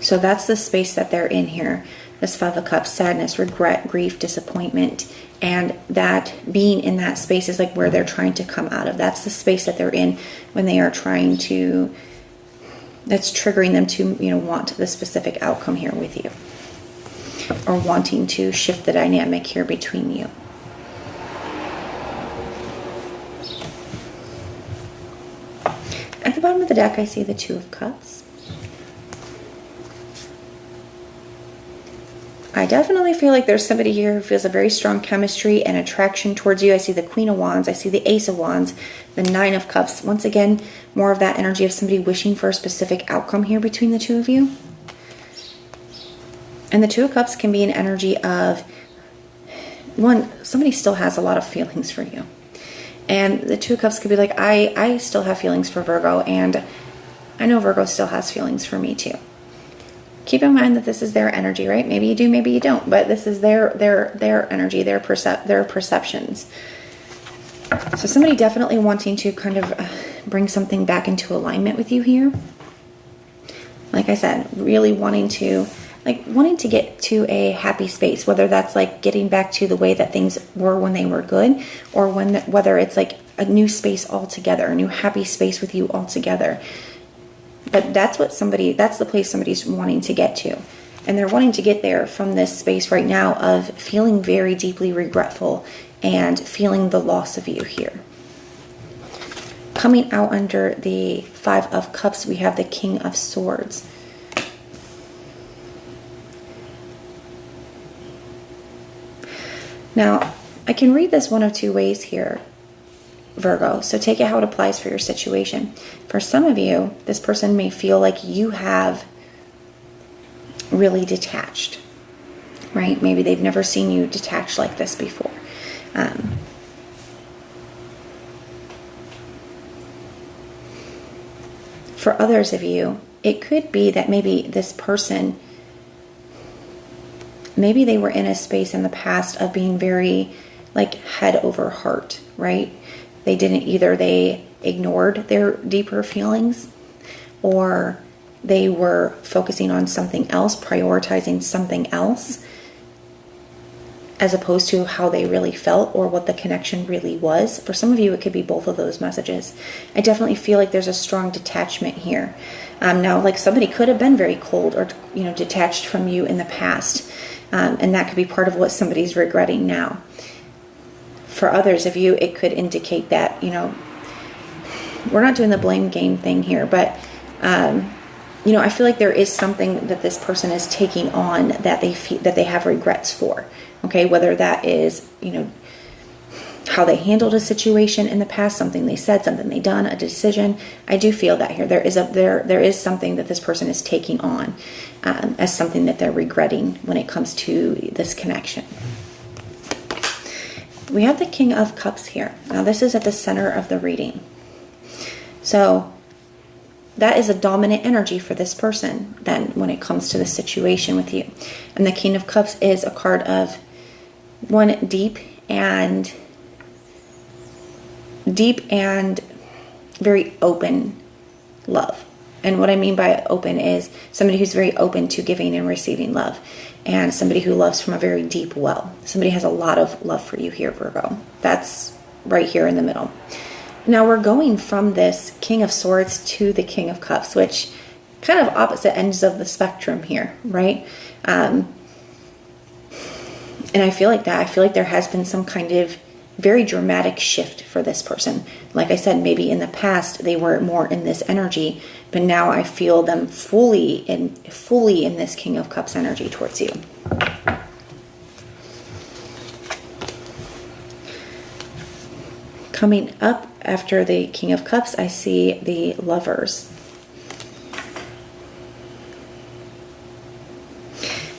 So that's the space that they're in here. This Five of Cups, sadness, regret, grief, disappointment. And that being in that space is like where they're trying to come out of. That's the space that they're in when they are trying to, that's triggering them to, want the specific outcome here with you. Or wanting to shift the dynamic here between you. At the bottom of the deck, I see the Two of Cups. I definitely feel like there's somebody here who feels a very strong chemistry and attraction towards you. I see the Queen of Wands. I see the Ace of Wands, the Nine of Cups. Once again, more of that energy of somebody wishing for a specific outcome here between the two of you. And the Two of Cups can be an energy of, one, somebody still has a lot of feelings for you. And the Two of Cups could be like, I still have feelings for Virgo, and I know Virgo still has feelings for me too. Keep in mind that this is their energy, right? Maybe you do, maybe you don't, but this is their energy, their perceptions. So somebody definitely wanting to kind of bring something back into alignment with you here. Like I said, really wanting to get to a happy space, whether that's like getting back to the way that things were when they were good, or whether it's like a new space altogether, a new happy space with you altogether. But that's the place somebody's wanting to get to. And they're wanting to get there from this space right now of feeling very deeply regretful and feeling the loss of you here. Coming out under the Five of Cups, we have the King of Swords. Now, I can read this one of two ways here, Virgo, so take it how it applies for your situation. For some of you, this person may feel like you have really detached, right? Maybe they've never seen you detached like this before. For others of you, it could be that maybe this person, maybe they were in a space in the past of being very like head over heart, right? They ignored their deeper feelings, or they were focusing on something else, prioritizing something else, as opposed to how they really felt or what the connection really was. For some of you, it could be both of those messages. I definitely feel like there's a strong detachment here. Now, like somebody could have been very cold or, detached from you in the past. And that could be part of what somebody's regretting now. For others of you, it could indicate that, we're not doing the blame game thing here, but, I feel like there is something that this person is taking on that they have regrets for. Okay, whether that is, how they handled a situation in the past, something they said, something they done, a decision. I do feel that here. There is something that this person is taking on as something that they're regretting when it comes to this connection. We have the King of Cups here. Now this is at the center of the reading. So that is a dominant energy for this person then when it comes to the situation with you. And the King of Cups is a card of one deep and very open love. And what I mean by open is somebody who's very open to giving and receiving love, and somebody who loves from a very deep well. Somebody has a lot of love for you here, Virgo. That's right here in the middle. Now we're going from this King of Swords to the King of Cups, which kind of opposite ends of the spectrum here, right? And I feel like that. I feel like there has been some kind of very dramatic shift for this person. Like I said, maybe in the past they were more in this energy, but now I feel them fully in this King of Cups energy towards you. Coming up after the King of Cups, I see the Lovers.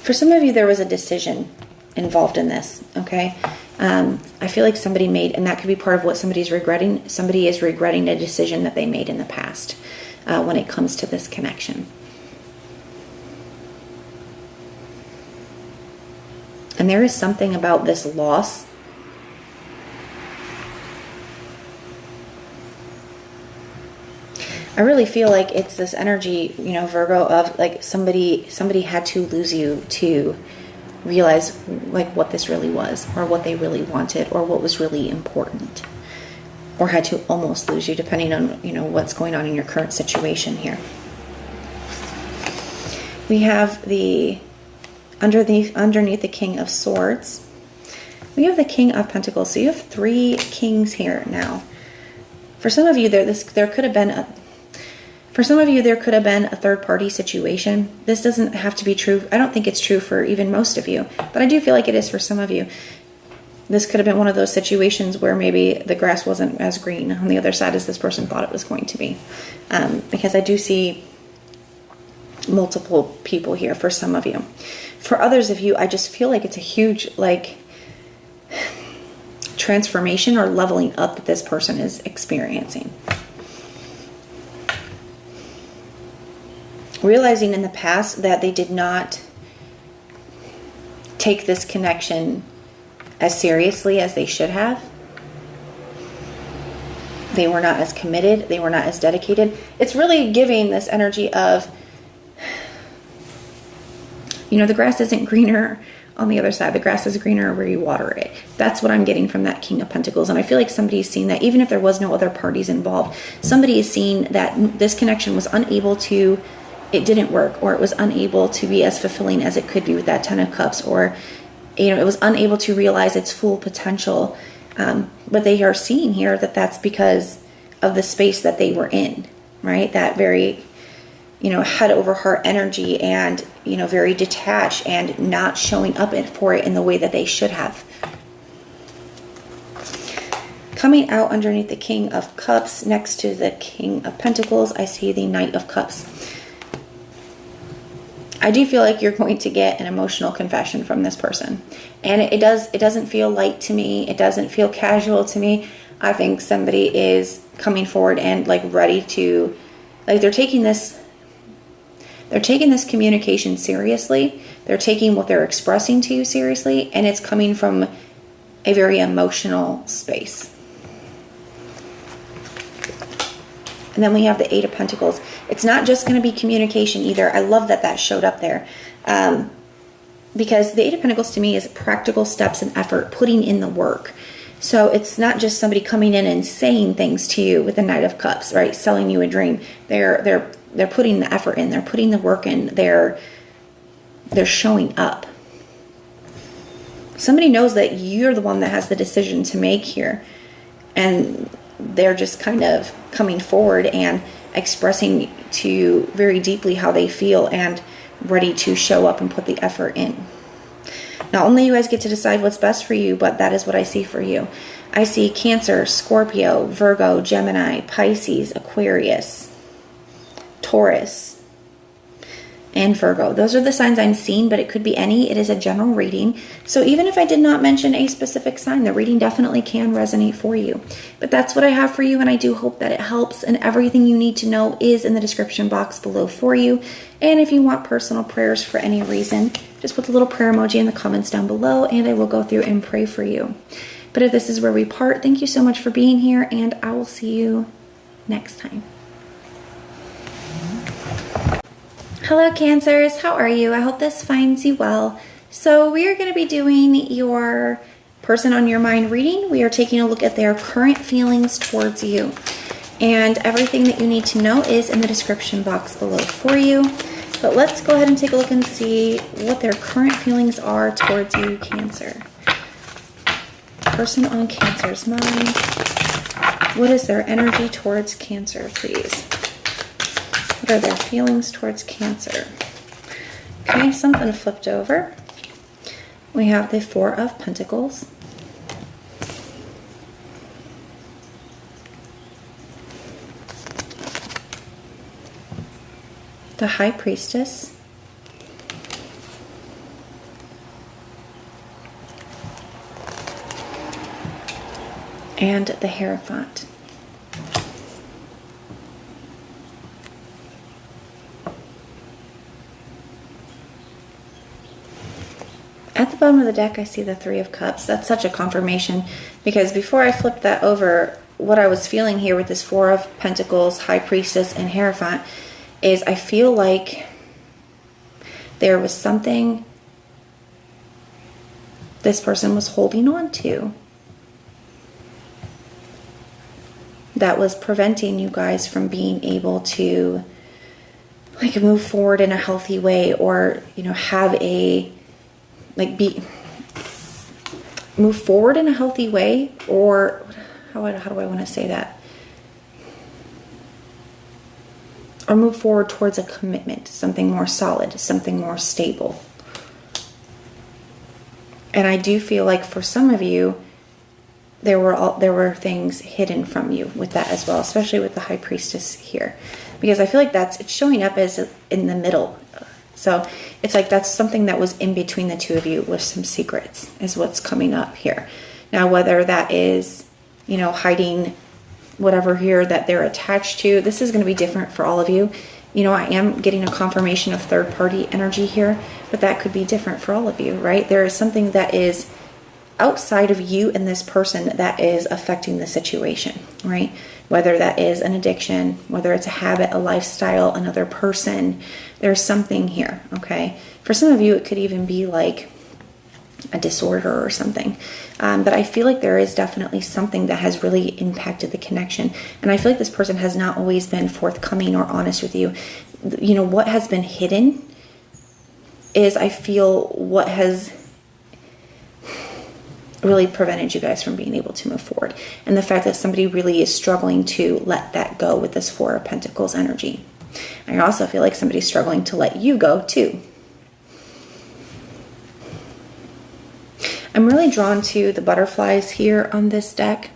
For some of you, there was a decision involved in this, okay? I feel like somebody made, and that could be part of what somebody's regretting. Somebody is regretting a decision that they made in the past when it comes to this connection. And there is something about this loss I really feel like it's this energy, you know, Virgo, of like somebody had to lose you to realize like what this really was, or what they really wanted, or what was really important, or had to almost lose you, depending on, you know, what's going on in your current situation here. We have the underneath the King of Swords. We have the King of Pentacles. So you have 3 kings here now. For some of you, there could have been a third-party situation. This doesn't have to be true. I don't think it's true for even most of you, but I do feel like it is for some of you. This could have been one of those situations where maybe the grass wasn't as green on the other side as this person thought it was going to be. Because I do see multiple people here for some of you. For others of you, I just feel like it's a huge, like, transformation or leveling up that this person is experiencing. Realizing in the past that they did not take this connection as seriously as they should have. They were not as committed. They were not as dedicated. It's really giving this energy of, you know, the grass isn't greener on the other side. The grass is greener where you water it. That's what I'm getting from that King of Pentacles. And I feel like somebody's seen that, even if there was no other parties involved, somebody is seeing that this connection was unable to, it didn't work, or it was unable to be as fulfilling as it could be with that 10 of Cups, or, you know, it was unable to realize its full potential. But they are seeing here that that's because of the space that they were in, right? That very, you know, head over heart energy, and, you know, very detached and not showing up for it in the way that they should have. Coming out underneath the King of Cups, next to the King of Pentacles, I see the Knight of Cups. I do feel like you're going to get an emotional confession from this person. And it doesn't feel light to me. It doesn't feel casual to me. I think somebody is coming forward and like ready to, like, they're taking this communication seriously. They're taking what they're expressing to you seriously, and it's coming from a very emotional space. And then we have the 8 of Pentacles. It's not just going to be communication either. I love that that showed up there. Because the 8 of Pentacles to me is practical steps and effort, putting in the work. So it's not just somebody coming in and saying things to you with the Knight of Cups, right? Selling you a dream. They're putting the effort in. They're putting the work in. They're showing up. Somebody knows that you're the one that has the decision to make here. And they're just kind of coming forward and expressing to you very deeply how they feel and ready to show up and put the effort in. Not only you guys get to decide what's best for you, but that is what I see for you. I see Cancer, Scorpio, Virgo, Gemini, Pisces, Aquarius, Taurus, and Virgo. Those are the signs I'm seeing, but it could be any. It is a general reading. So even if I did not mention a specific sign, the reading definitely can resonate for you. But that's what I have for you, and I do hope that it helps, and everything you need to know is in the description box below for you. And if you want personal prayers for any reason, just put the little prayer emoji in the comments down below, and I will go through and pray for you. But if this is where we part, thank you so much for being here, and I will see you next time. Hello Cancers, how are you? I hope this finds you well. So we are going to be doing your person on your mind reading. We are taking a look at their current feelings towards you. And everything that you need to know is in the description box below for you. But let's go ahead and take a look and see what their current feelings are towards you, Cancer. Person on Cancer's mind. What is their energy towards Cancer, please? What are their feelings towards Cancer? Okay, something flipped over. We have the 4 of Pentacles. The High Priestess. and the Hierophant. At the bottom of the deck, I see the Three of Cups. That's such a confirmation, because before I flipped that over, what I was feeling here with this Four of Pentacles, High Priestess, and Hierophant is I feel like there was something this person was holding on to that was preventing you guys from being able to like move forward in a healthy way, or, you know, have a move forward in a healthy way, or how do I want to say that? Or move forward towards a commitment, something more solid, something more stable. And I do feel like for some of you, there were things hidden from you with that as well, especially with the High Priestess here, because I feel like it's showing up as in the middle. So it's like that's something that was in between the two of you with some secrets is what's coming up here. Now, whether that is, you know, hiding whatever here that they're attached to, this is going to be different for all of you. You know, I am getting a confirmation of third party energy here, but that could be different for all of you, right? There is something that is outside of you and this person that is affecting the situation, right? Whether that is an addiction, whether it's a habit, a lifestyle, another person, there's something here, okay? For some of you, it could even be like a disorder or something. But I feel like there is definitely something that has really impacted the connection. And I feel like this person has not always been forthcoming or honest with you. You know, what has been hidden is, I feel, what has really prevented you guys from being able to move forward. And the fact that somebody really is struggling to let that go with this Four of Pentacles energy. I also feel like somebody's struggling to let you go too. I'm really drawn to the butterflies here on this deck.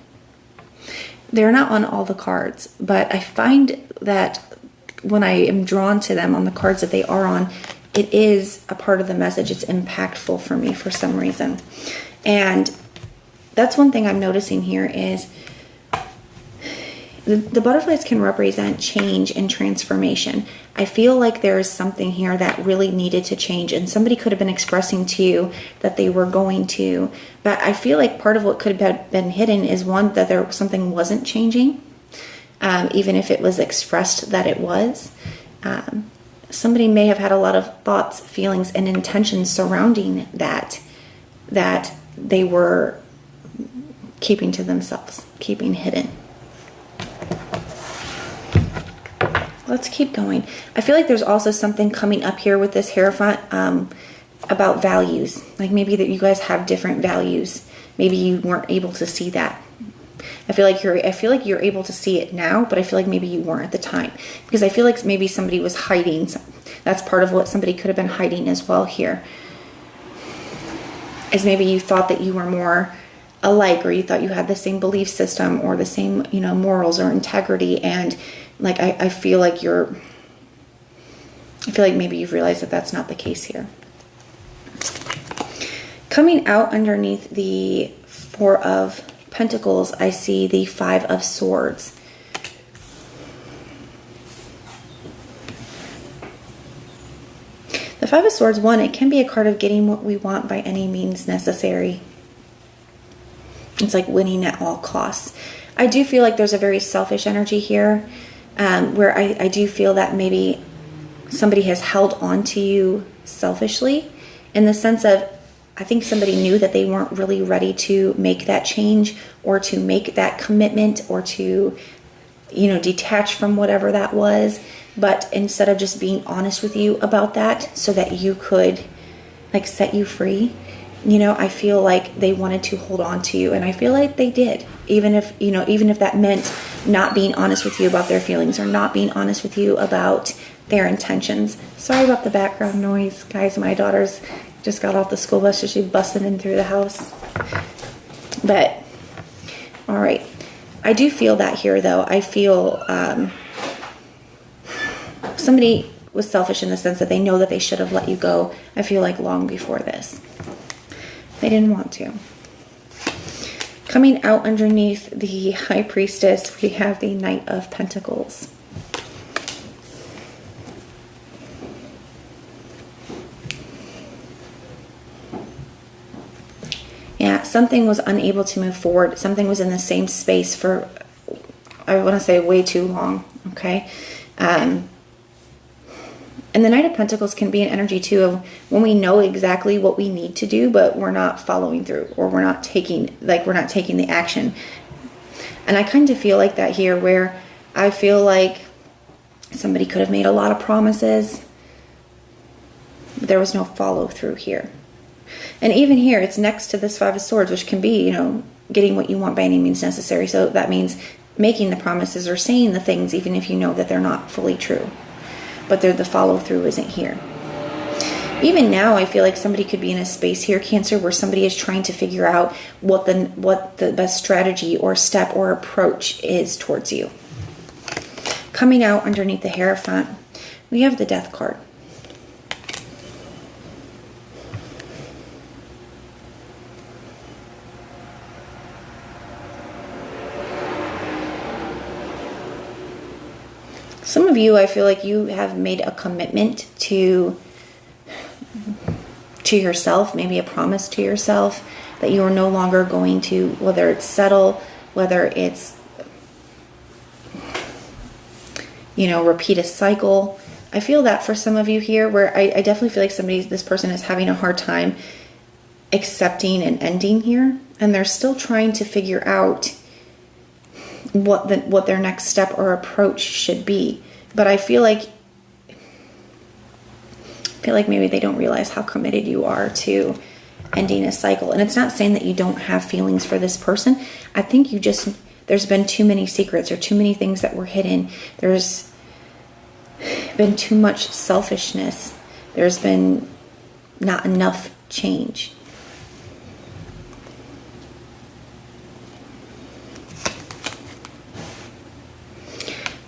They're not on all the cards, but I find that when I am drawn to them on the cards that they are on, it is a part of the message. It's impactful for me for some reason. And that's one thing I'm noticing here is the butterflies can represent change and transformation. I feel like there is something here that really needed to change, and somebody could have been expressing to you that they were going to, but I feel like part of what could have been hidden is one, that something wasn't changing, even if it was expressed that it was. Somebody may have had a lot of thoughts, feelings, and intentions surrounding that they were keeping to themselves, keeping hidden. Let's keep going. I feel like there's also something coming up here with this Hierophant about values. Like maybe that you guys have different values. Maybe you weren't able to see that. I feel like you're able to see it now, but I feel like maybe you weren't at the time, because I feel like maybe somebody was hiding. That's part of what somebody could have been hiding as well here. Is maybe you thought that you were more alike, or you thought you had the same belief system or the same, you know, morals or integrity, and like I feel like maybe you've realized that that's not the case here. Coming out underneath the Four of Pentacles, I see the Five of Swords. The Five of Swords, one, it can be a card of getting what we want by any means necessary. It's like winning at all costs. I do feel like there's a very selfish energy here, where I do feel that maybe somebody has held on to you selfishly, in the sense of, I think somebody knew that they weren't really ready to make that change, or to make that commitment, or to, you know, detach from whatever that was. But instead of just being honest with you about that so that you could like set you free, you know, I feel like they wanted to hold on to you, and I feel like they did, even if that meant not being honest with you about their feelings, or not being honest with you about their intentions. Sorry about the background noise, guys. My daughter's just got off the school bus, so she's busting in through the house. But all right, I do feel that here, though. I feel somebody was selfish in the sense that they know that they should have let you go, I feel like, long before this. They didn't want to. Coming out underneath the High Priestess, we have the Knight of Pentacles. Yeah, something was unable to move forward. Something was in the same space for, I want to say, way too long, okay? And the Knight of Pentacles can be an energy, too, of when we know exactly what we need to do, but we're not following through, or we're not taking the action. And I kind of feel like that here, where I feel like somebody could have made a lot of promises, but there was no follow through here. And even here, it's next to this Five of Swords, which can be, you know, getting what you want by any means necessary. So that means making the promises or saying the things, even if you know that they're not fully true. But the follow through isn't here. Even now, I feel like somebody could be in a space here, Cancer, where somebody is trying to figure out what the best strategy or step or approach is towards you. Coming out underneath the Hierophant, we have the Death card. Some of you, I feel like you have made a commitment to yourself, maybe a promise to yourself that you are no longer going to, whether it's settle, whether it's, you know, repeat a cycle. I feel that for some of you here, where I definitely feel like this person is having a hard time accepting an ending here, and they're still trying to figure out what their next step or approach should be. But I feel like maybe they don't realize how committed you are to ending a cycle. And it's not saying that you don't have feelings for this person. I think there's been too many secrets or too many things that were hidden. There's been too much selfishness. There's been not enough change.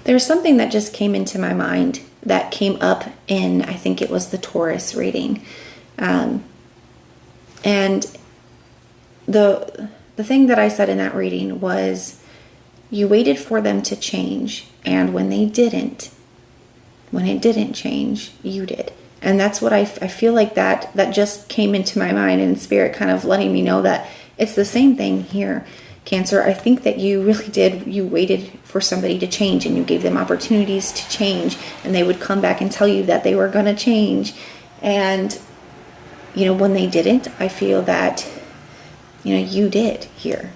There's something that just came into my mind that came up in, I think it was the Taurus reading. And the thing that I said in that reading was, you waited for them to change, and when it didn't change, you did. And that's what I feel like that just came into my mind, and Spirit kind of letting me know that it's the same thing here. Cancer, I think that you really did. You waited for somebody to change, and you gave them opportunities to change, and they would come back and tell you that they were going to change. And, you know, when they didn't, I feel that, you know, you did here.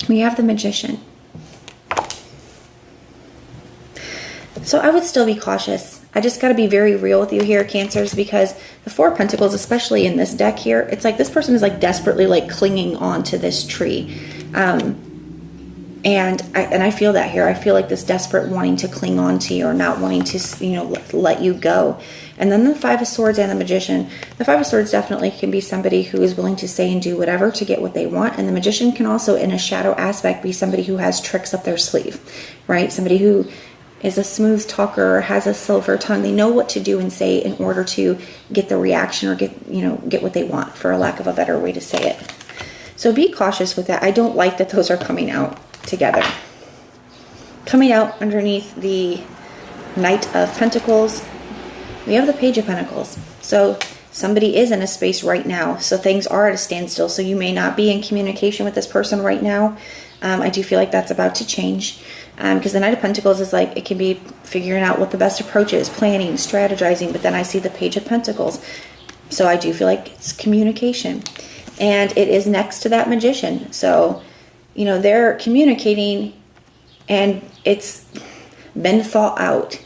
We have the Magician. So I would still be cautious. I just got to be very real with you here, Cancers, because the Four of Pentacles, especially in this deck here, it's like this person is like desperately like clinging on to this tree. And I feel that here. I feel like this desperate wanting to cling on to you, or not wanting to, you know, let you go. And then the Five of Swords and the Magician. The Five of Swords definitely can be somebody who is willing to say and do whatever to get what they want. And the Magician can also, in a shadow aspect, be somebody who has tricks up their sleeve, right? Somebody who is a smooth talker, or has a silver tongue. They know what to do and say in order to get the reaction, or get what they want, for a lack of a better way to say it. So be cautious with that. I don't like that those are coming out together. Coming out underneath the Knight of Pentacles, we have the Page of Pentacles. So somebody is in a space right now. So things are at a standstill. So you may not be in communication with this person right now. I do feel like that's about to change. Because the Knight of Pentacles is like, it can be figuring out what the best approach is, planning, strategizing, but then I see the Page of Pentacles. So I do feel like it's communication. And it is next to that Magician. So, you know, they're communicating, and it's been thought out.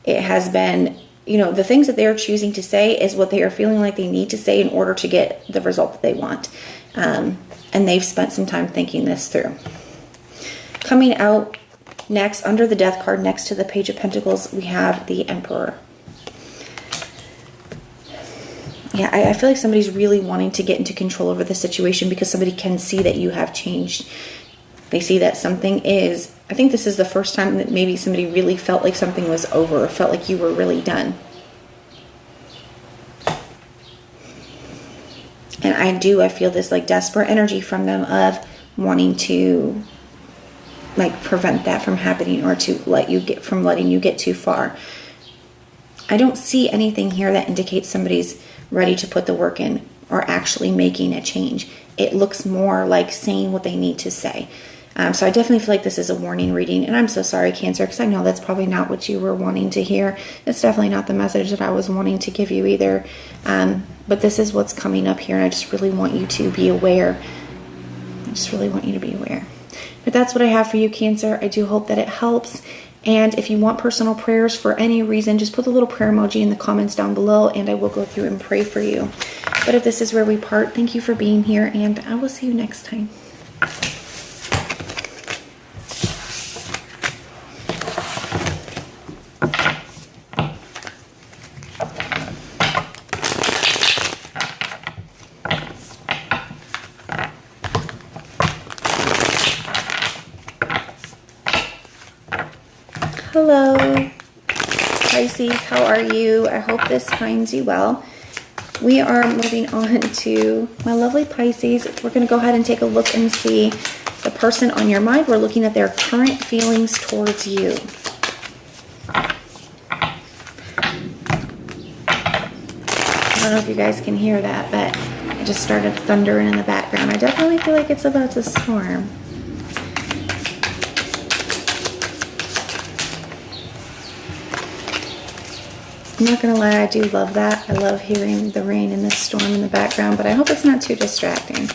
It has been, you know, the things that they're choosing to say is what they are feeling like they need to say in order to get the result that they want. And they've spent some time thinking this through. Coming out next, under the Death card, next to the Page of Pentacles, we have the Emperor. Yeah, I feel like somebody's really wanting to get into control over the situation, because somebody can see that you have changed. They see that something is, I think this is the first time that maybe somebody really felt like something was over, or felt like you were really done. And I feel this like desperate energy from them of wanting to like prevent that from happening, or to letting you get too far. I don't see anything here that indicates somebody's ready to put the work in or actually making a change. It looks more like saying what they need to say. So I definitely feel like this is a warning reading, and I'm so sorry, Cancer, because I know that's probably not what you were wanting to hear. It's definitely not the message that I was wanting to give you either. But this is what's coming up here, and I just really want you to be aware. But that's what I have for you, Cancer. I do hope that it helps. And if you want personal prayers for any reason, just put the little prayer emoji in the comments down below, and I will go through and pray for you. But if this is where we part, thank you for being here, and I will see you next time. Hello, Pisces, how are you? I hope this finds you well. We are moving on to my lovely Pisces. We're going to go ahead and take a look and see the person on your mind. We're looking at their current feelings towards you. I don't know if you guys can hear that, but I just started thundering in the background. I definitely feel like it's about to storm. I'm not gonna lie, I do love that. I love hearing the rain and the storm in the background, but I hope it's not too distracting.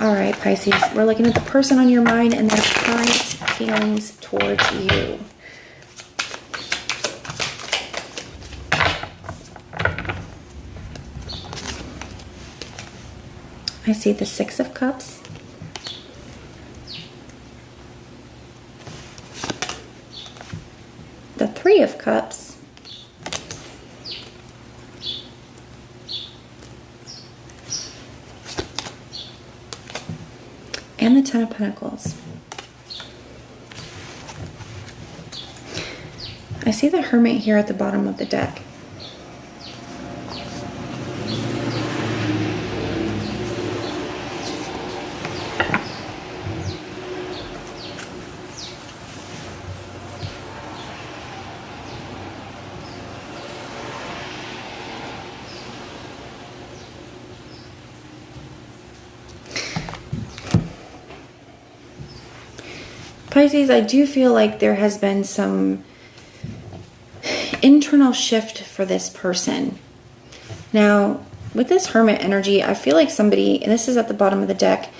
All right, Pisces, we're looking at the person on your mind and their current feelings towards you. I see the Six of Cups. The Three of Cups, and the Ten of Pentacles. I see the Hermit here at the bottom of the deck. Pisces, I do feel like there has been some internal shift for this person. Now, with this Hermit energy, I feel like somebody, and this is at the bottom of the deck,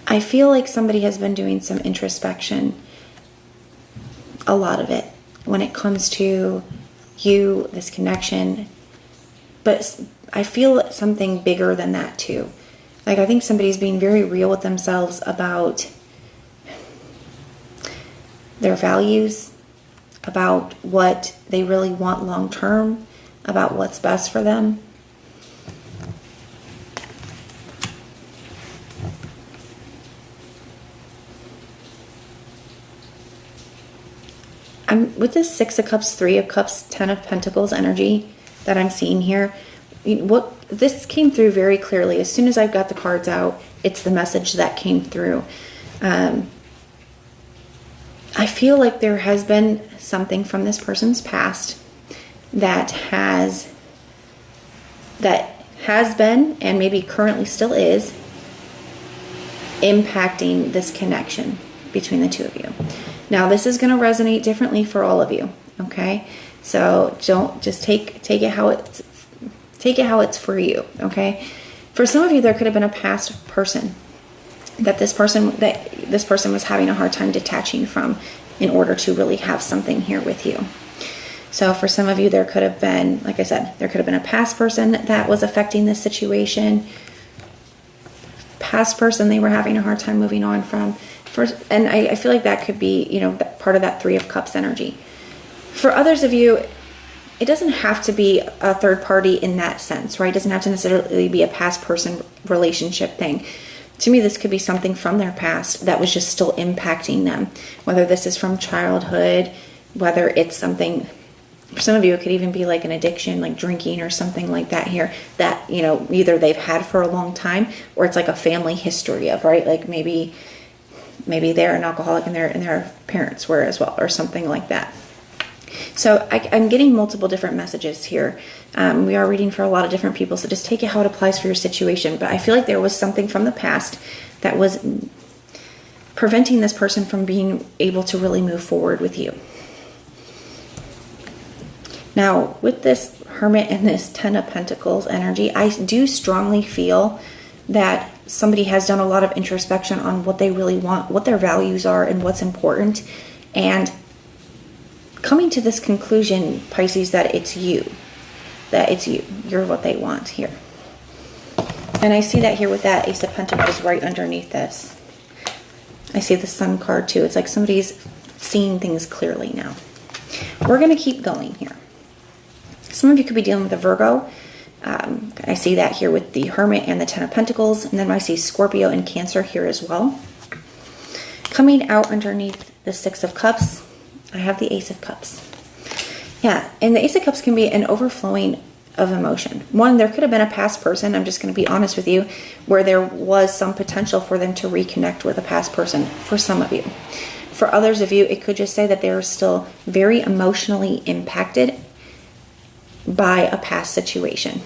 I feel like somebody has been doing some introspection, a lot of it, when it comes to you, this connection. But I feel something bigger than that too. Like, I think somebody's being very real with themselves about their values, about what they really want long term, about what's best for them. With this Six of Cups, Three of Cups, Ten of Pentacles energy that I'm seeing here, what this came through very clearly. As soon as I've got the cards out, it's the message that came through. I feel like there has been something from this person's past that has been, and maybe currently still is, impacting this connection between the two of you. Now, this is going to resonate differently for all of you, okay? So don't just take it how it's for you, okay? For some of you, there could have been a past person that this person was having a hard time detaching from in order to really have something here with you. So for some of you, there could have been, like I said, there could have been a past person that was affecting this situation. Past person they were having a hard time moving on from. And I feel like that could be, part of that Three of Cups energy. For others of you, it doesn't have to be a third party in that sense, right? It doesn't have to necessarily be a past person relationship thing. To me, this could be something from their past that was just still impacting them. Whether this is from childhood, whether it's something For some of you, it could even be like an addiction, like drinking or something like that here, that, you know, either they've had for a long time or it's like a family history of, right? Like maybe they're an alcoholic and their parents were as well, or something like that. So I'm getting multiple different messages here. We are reading for a lot of different people, so just take it how it applies for your situation. But I feel like there was something from the past that was preventing this person from being able to really move forward with you. Now, with this Hermit and this Ten of Pentacles energy, I do strongly feel that somebody has done a lot of introspection on what they really want, what their values are, and what's important. And coming to this conclusion, Pisces, that it's you. That it's you. You're what they want here. And I see that here with that Ace of Pentacles right underneath this. I see the Sun card too. It's like somebody's seeing things clearly now. We're going to keep going here. Some of you could be dealing with a Virgo. I see that here with the Hermit and the Ten of Pentacles. And then I see Scorpio and Cancer here as well. Coming out underneath the Six of Cups, I have the Ace of Cups. Yeah, and the Ace of Cups can be an overflowing of emotion. One, there could have been a past person, I'm just going to be honest with you, where there was some potential for them to reconnect with a past person for some of you. For others of you, it could just say that they're still very emotionally impacted by a past situation.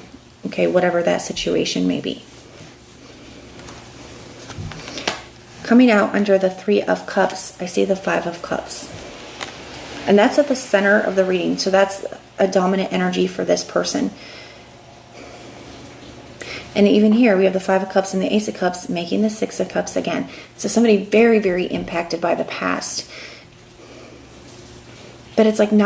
Okay, whatever that situation may be. Coming out under the Three of Cups, I see the Five of Cups. And that's at the center of the reading. So that's a dominant energy for this person. And even here, we have the Five of Cups and the Ace of Cups making the Six of Cups again. So somebody very, very impacted by the past. But it's like they're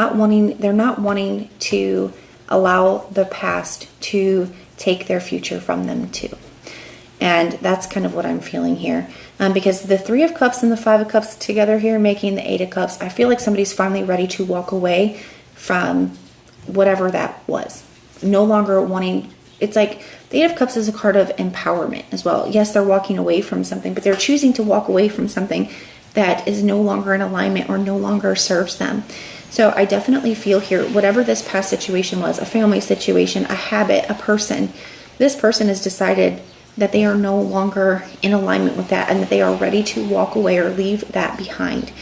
not wanting to allow the past to take their future from them too. And that's kind of what I'm feeling here. Because the Three of Cups and the Five of Cups together here, making the Eight of Cups, I feel like somebody's finally ready to walk away from whatever that was. No longer wanting, it's like the Eight of Cups is a card of empowerment as well. Yes, they're walking away from something, but they're choosing to walk away from something that is no longer in alignment or no longer serves them. So I definitely feel here, whatever this past situation was, a family situation, a habit, a person, this person has decided that they are no longer in alignment with that and that they are ready to walk away or leave that behind.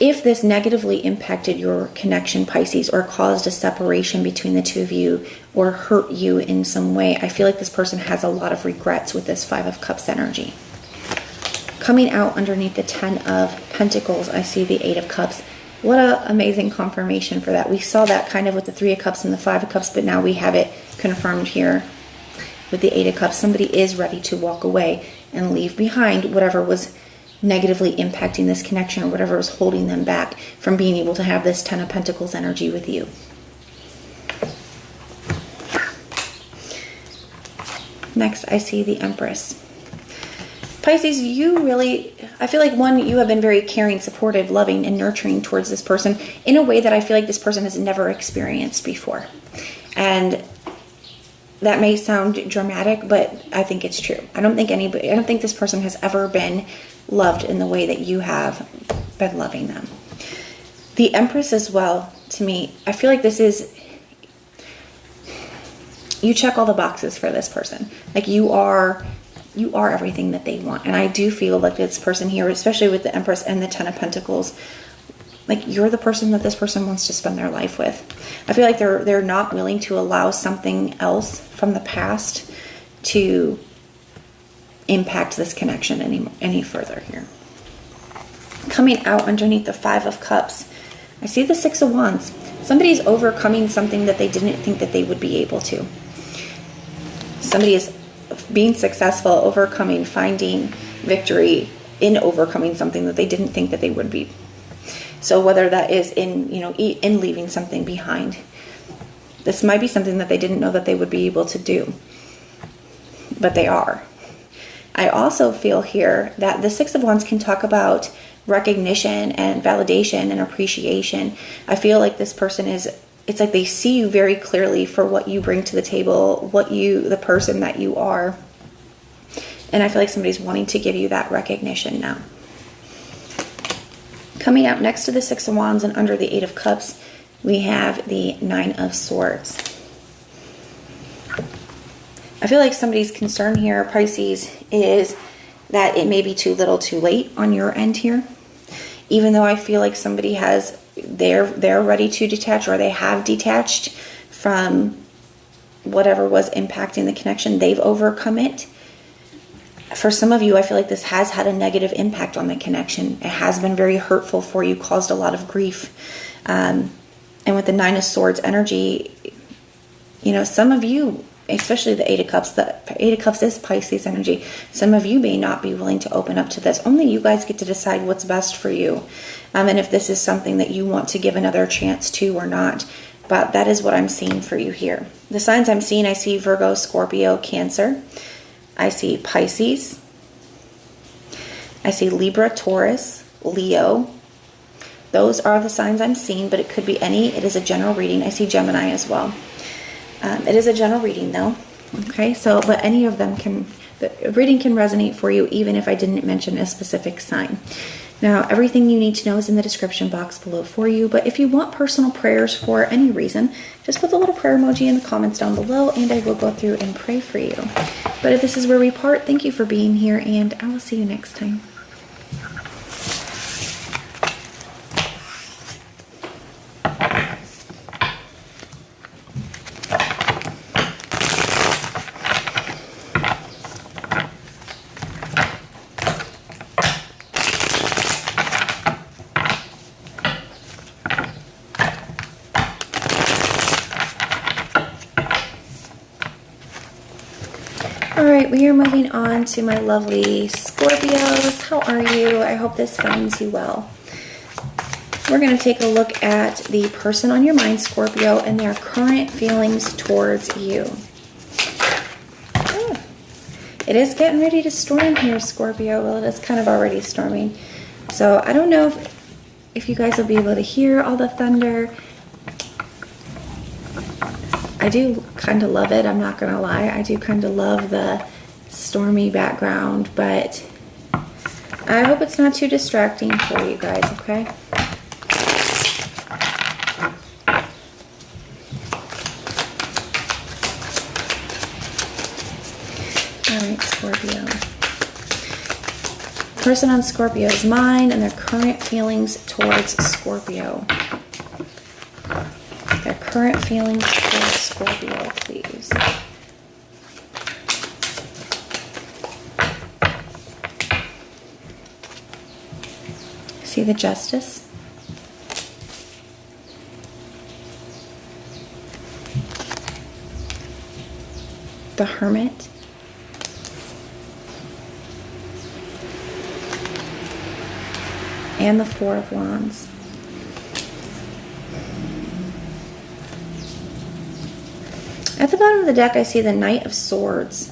If this negatively impacted your connection, Pisces, or caused a separation between the two of you or hurt you in some way, I feel like this person has a lot of regrets with this Five of Cups energy. Coming out underneath the Ten of Pentacles, I see the Eight of Cups. What an amazing confirmation for that. We saw that kind of with the Three of Cups and the Five of Cups, but now we have it confirmed here with the Eight of Cups. Somebody is ready to walk away and leave behind whatever was negatively impacting this connection or whatever was holding them back from being able to have this Ten of Pentacles energy with you. Next, I see the Empress. Pisces, you really, I feel like one, you have been very caring, supportive, loving, and nurturing towards this person in a way that I feel like this person has never experienced before. And that may sound dramatic, but I think it's true. I don't think this person has ever been loved in the way that you have been loving them. The Empress as well, to me, I feel like this is, you check all the boxes for this person. Like you are everything that they want. And I do feel like this person here, especially with the Empress and the Ten of Pentacles, like you're the person that this person wants to spend their life with. I feel like they're not willing to allow something else from the past to impact this connection any further here. Coming out underneath the Five of Cups, I see the Six of Wands. Somebody's overcoming something that they didn't think that they would be able to. Somebody is being successful, overcoming, finding victory in overcoming something that they didn't think that they would be. So whether that is in leaving something behind, this might be something that they didn't know that they would be able to do, but they are. I also feel here that the Six of Wands can talk about recognition and validation and appreciation. I feel like this person it's like they see you very clearly for what you bring to the table, the person that you are. And I feel like somebody's wanting to give you that recognition now. Coming out next to the Six of Wands and under the Eight of Cups, we have the Nine of Swords. I feel like somebody's concern here, Pisces, is that it may be too little too late on your end here. Even though I feel like somebody has, they're ready to detach, or they have detached from whatever was impacting the connection. They've overcome it. For some of you, I feel like this has had a negative impact on the connection. It has been very hurtful for you, caused a lot of grief. And with the Nine of Swords energy, you know, some of you, especially the Eight of Cups, the Eight of Cups is Pisces energy. Some of you may not be willing to open up to this. Only you guys get to decide what's best for you. And if this is something that you want to give another chance to or not. But that is what I'm seeing for you here. The signs I'm seeing, I see Virgo, Scorpio, Cancer. I see Pisces. I see Libra, Taurus, Leo. Those are the signs I'm seeing, but it could be any. It is a general reading. I see Gemini as well. It is a general reading though. Okay, so, but any of them can, the reading can resonate for you even if I didn't mention a specific sign. Now, everything you need to know is in the description box below for you, but if you want personal prayers for any reason, just put the little prayer emoji in the comments down below and I will go through and pray for you. But if this is where we part, thank you for being here and I will see you next time. Alright, we are moving on to my lovely Scorpios. How are you? I hope this finds you well. We're going to take a look at the person on your mind, Scorpio, and their current feelings towards you. Oh, it is getting ready to storm here, Scorpio. Well, it is kind of already storming. So I don't know if you guys will be able to hear all the thunder. I do kind of love it, I'm not going to lie. I do kind of love the stormy background, but I hope it's not too distracting for you guys, okay? Alright, Scorpio. Person on Scorpio's mind and their current feelings towards Scorpio. Their current feelings towards Scorpio, please. See the Justice. The Hermit. And the Four of Wands. At the bottom of the deck, I see the Knight of Swords.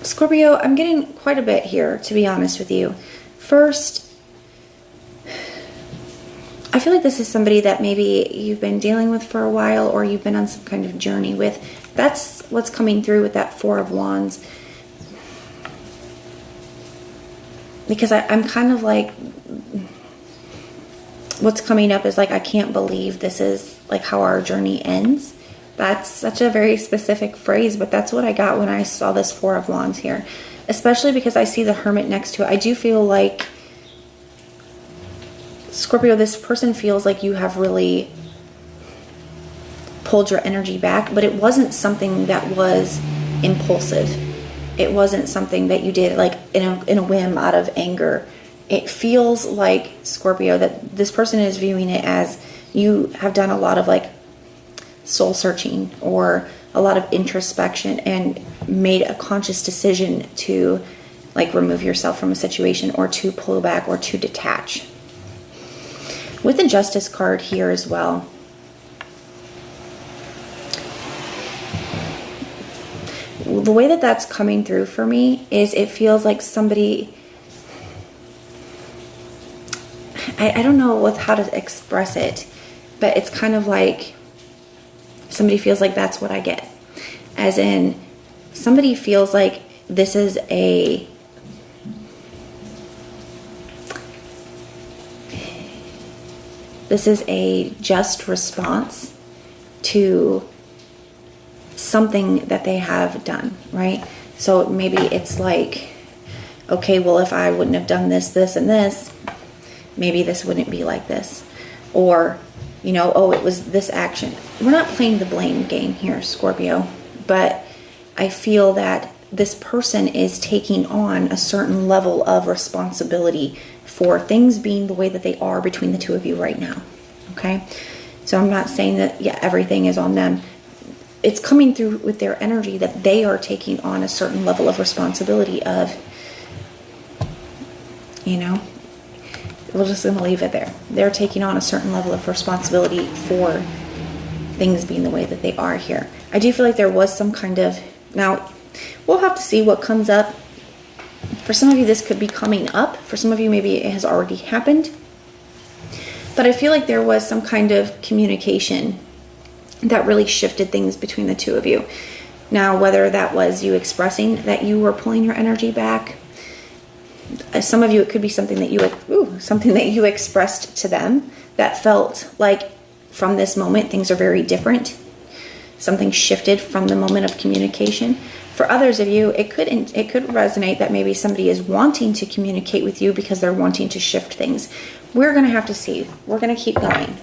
Scorpio, I'm getting quite a bit here, to be honest with you. First, I feel like this is somebody that maybe you've been dealing with for a while or you've been on some kind of journey with. That's what's coming through with that Four of Wands. Because I'm kind of like, what's coming up is like, I can't believe this is like how our journey ends. That's such a very specific phrase, but that's what I got when I saw this Four of Wands here. Especially because I see the Hermit next to it. I do feel like, Scorpio, this person feels like you have really pulled your energy back, but it wasn't something that was impulsive. It wasn't something that you did like in a whim out of anger. It feels like, Scorpio, that this person is viewing it as you have done a lot of like soul searching or a lot of introspection and made a conscious decision to like remove yourself from a situation or to pull back or to detach. With the Justice card here as well, the way that that's coming through for me is it feels like somebody, I don't know how to express it, but it's kind of like somebody feels like that's what I get. As in, somebody feels like this is a just response to something that they have done, right? So maybe it's like, okay, well, if I wouldn't have done this, this, and this, maybe this wouldn't be like this. Or, you know, oh, it was this action. We're not playing the blame game here, Scorpio, but I feel that this person is taking on a certain level of responsibility for things being the way that they are between the two of you right now, okay? So I'm not saying that, yeah, everything is on them. It's coming through with their energy that they are taking on a certain level of responsibility of, you know, we're just going to leave it there. They're taking on a certain level of responsibility for things being the way that they are here. I do feel like there was some kind of, now we'll have to see what comes up. For some of you, this could be coming up. For some of you, maybe it has already happened. But I feel like there was some kind of communication that really shifted things between the two of you. Now, whether that was you expressing that you were pulling your energy back, some of you, it could be something that you expressed to them that felt like from this moment things are very different. Something shifted from the moment of communication. For others of you, it could resonate that maybe somebody is wanting to communicate with you because they're wanting to shift things. We're going to have to see. We're going to keep going.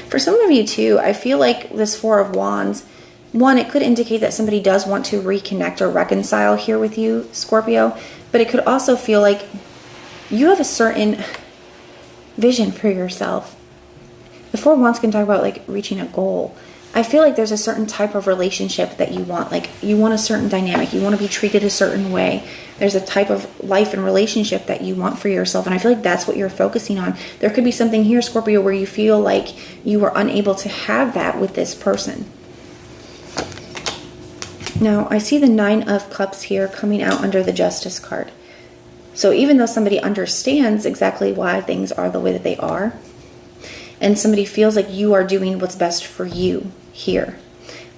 For some of you too, I feel like this Four of Wands, one, it could indicate that somebody does want to reconnect or reconcile here with you, Scorpio, but it could also feel like you have a certain vision for yourself. The Four of Wands can talk about like reaching a goal. I feel like there's a certain type of relationship that you want. Like you want a certain dynamic. You want to be treated a certain way. There's a type of life and relationship that you want for yourself. And I feel like that's what you're focusing on. There could be something here, Scorpio, where you feel like you were unable to have that with this person. Now, I see the Nine of Cups here coming out under the Justice card. So even though somebody understands exactly why things are the way that they are, and somebody feels like you are doing what's best for you here,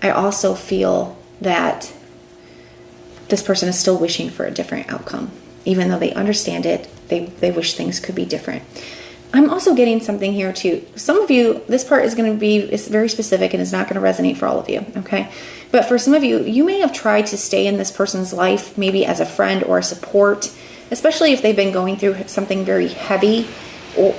I also feel that this person is still wishing for a different outcome. Even though they understand it, they wish things could be different. I'm also getting something here too. Some of you, this part is going to be, it's very specific and is not going to resonate for all of you, okay? But for some of you, you may have tried to stay in this person's life, maybe as a friend or a support, especially if they've been going through something very heavy. Or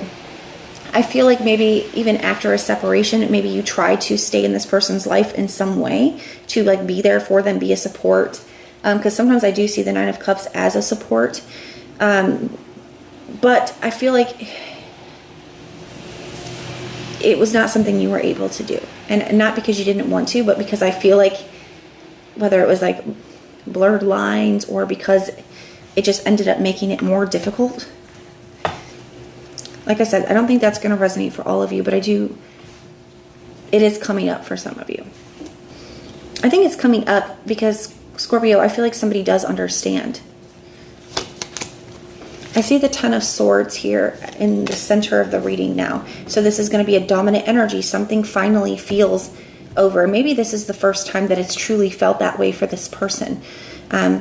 I feel like maybe even after a separation, maybe you try to stay in this person's life in some way to like be there for them, be a support. Because sometimes I do see the Nine of Cups as a support. But I feel like it was not something you were able to do. And not because you didn't want to, but because I feel like whether it was like blurred lines or because it just ended up making it more difficult. Like I said, I don't think that's going to resonate for all of you, but it is coming up for some of you. I think it's coming up because, Scorpio, I feel like somebody does understand. I see the Ten of Swords here in the center of the reading now. So this is going to be a dominant energy. Something finally feels over. Maybe this is the first time that it's truly felt that way for this person. I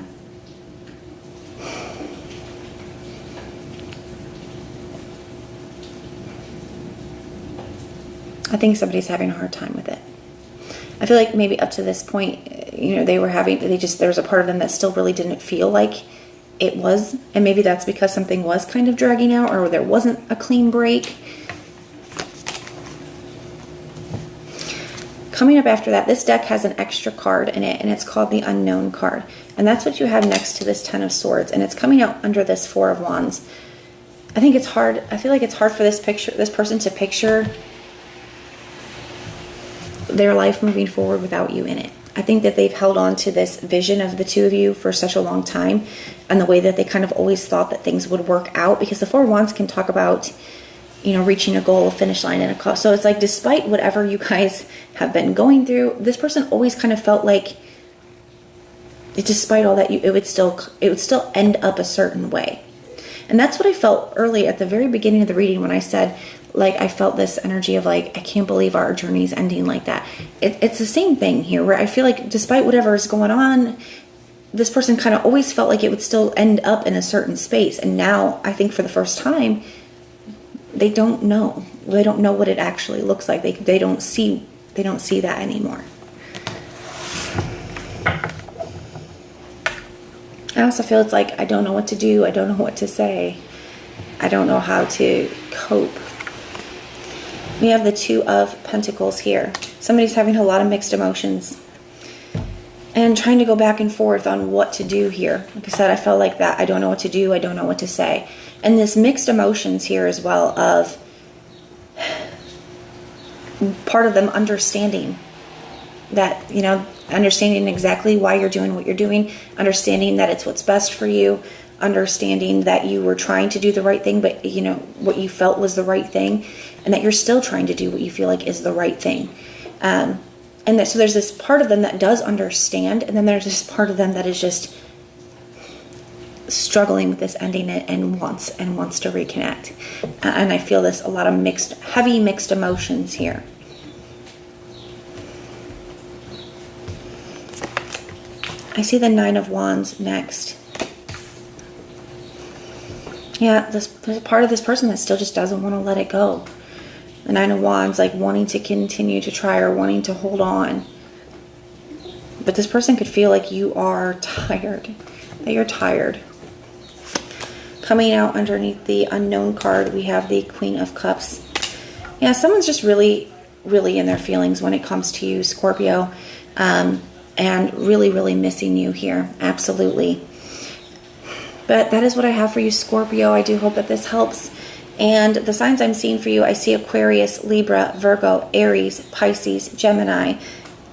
think somebody's having a hard time with it. I feel like maybe up to this point, you know, there's a part of them that still really didn't feel like it was. And maybe that's because something was kind of dragging out or there wasn't a clean break. Coming up after that, this deck has an extra card in it, and it's called the Unknown card. And that's what you have next to this Ten of Swords. And it's coming out under this Four of Wands. I think it's hard. I feel like it's hard for this person to picture their life moving forward without you in it. I think that they've held on to this vision of the two of you for such a long time, and the way that they kind of always thought that things would work out, because the Four of Wands can talk about you know, reaching a goal, a finish line, and a cause. So it's like, despite whatever you guys have been going through, this person always kind of felt like, despite all that, it would still end up a certain way. And that's what I felt early at the very beginning of the reading when I said, like, I felt this energy of like, I can't believe our journey's ending like that. It's the same thing here, where I feel like despite whatever is going on, this person kind of always felt like it would still end up in a certain space. And now I think for the first time, they don't know. They don't know what it actually looks like. They don't see that anymore. I also feel it's like, I don't know what to do. I don't know what to say. I don't know how to cope. We have the Two of Pentacles here. Somebody's having a lot of mixed emotions and trying to go back and forth on what to do here. Like I said, I felt like that. I don't know what to do. I don't know what to say. And this mixed emotions here as well, of part of them understanding that, you know, understanding exactly why you're doing what you're doing, understanding that it's what's best for you, understanding that you were trying to do the right thing, but, you know, what you felt was the right thing, and that you're still trying to do what you feel like is the right thing. And that, so there's this part of them that does understand, and then there's this part of them that is just struggling with this ending and wants to reconnect. And I feel this, a lot of heavy mixed emotions here. I see the Nine of Wands next. Yeah, there's a part of this person that still just doesn't want to let it go. The Nine of Wands, like wanting to continue to try or wanting to hold on. But this person could feel like you are tired. That you're tired. Coming out underneath the Unknown card, we have the Queen of Cups. Yeah, someone's just really, really in their feelings when it comes to you, Scorpio. And really, really missing you here. Absolutely. But that is what I have for you, Scorpio. I do hope that this helps. And the signs I'm seeing for you, I see Aquarius, Libra, Virgo, Aries, Pisces, Gemini,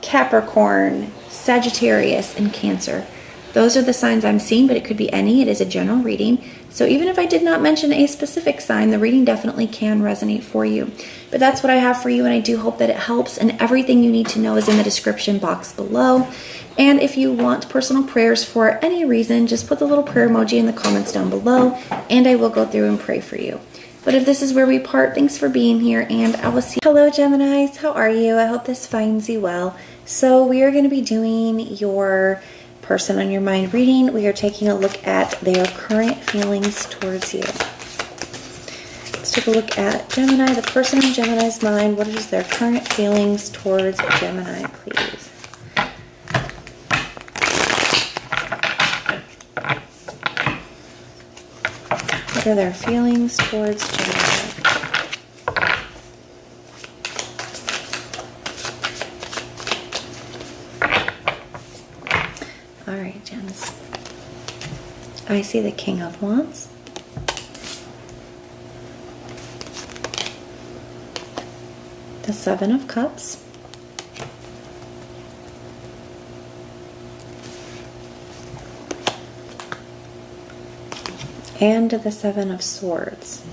Capricorn, Sagittarius, and Cancer. Those are the signs I'm seeing, but it could be any. It is a general reading. So even if I did not mention a specific sign, the reading definitely can resonate for you. But that's what I have for you, and I do hope that it helps. And everything you need to know is in the description box below. And if you want personal prayers for any reason, just put the little prayer emoji in the comments down below, and I will go through and pray for you. But if this is where we part, thanks for being here, and I will see you. Hello, Geminis. How are you? I hope this finds you well. So we are going to be doing your person on your mind reading. We are taking a look at their current feelings towards you. Let's take a look at Gemini, the person in Gemini's mind. What is their current feelings towards Gemini, please? What are their feelings towards Gemini? All right, Gems. I see the King of Wands. The Seven of Cups. And the Seven of Swords.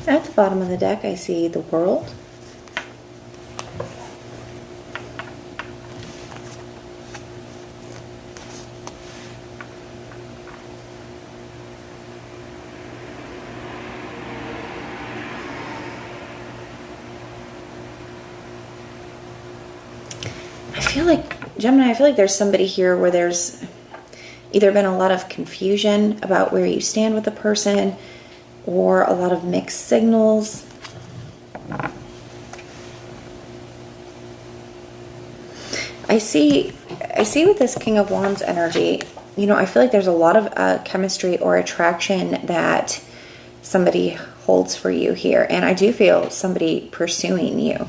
At the bottom of the deck, I see the World. Gemini, I feel like there's somebody here where there's either been a lot of confusion about where you stand with the person, or a lot of mixed signals. I see with this King of Wands energy, you know, I feel like there's a lot of chemistry or attraction that somebody holds for you here. And I do feel somebody pursuing you.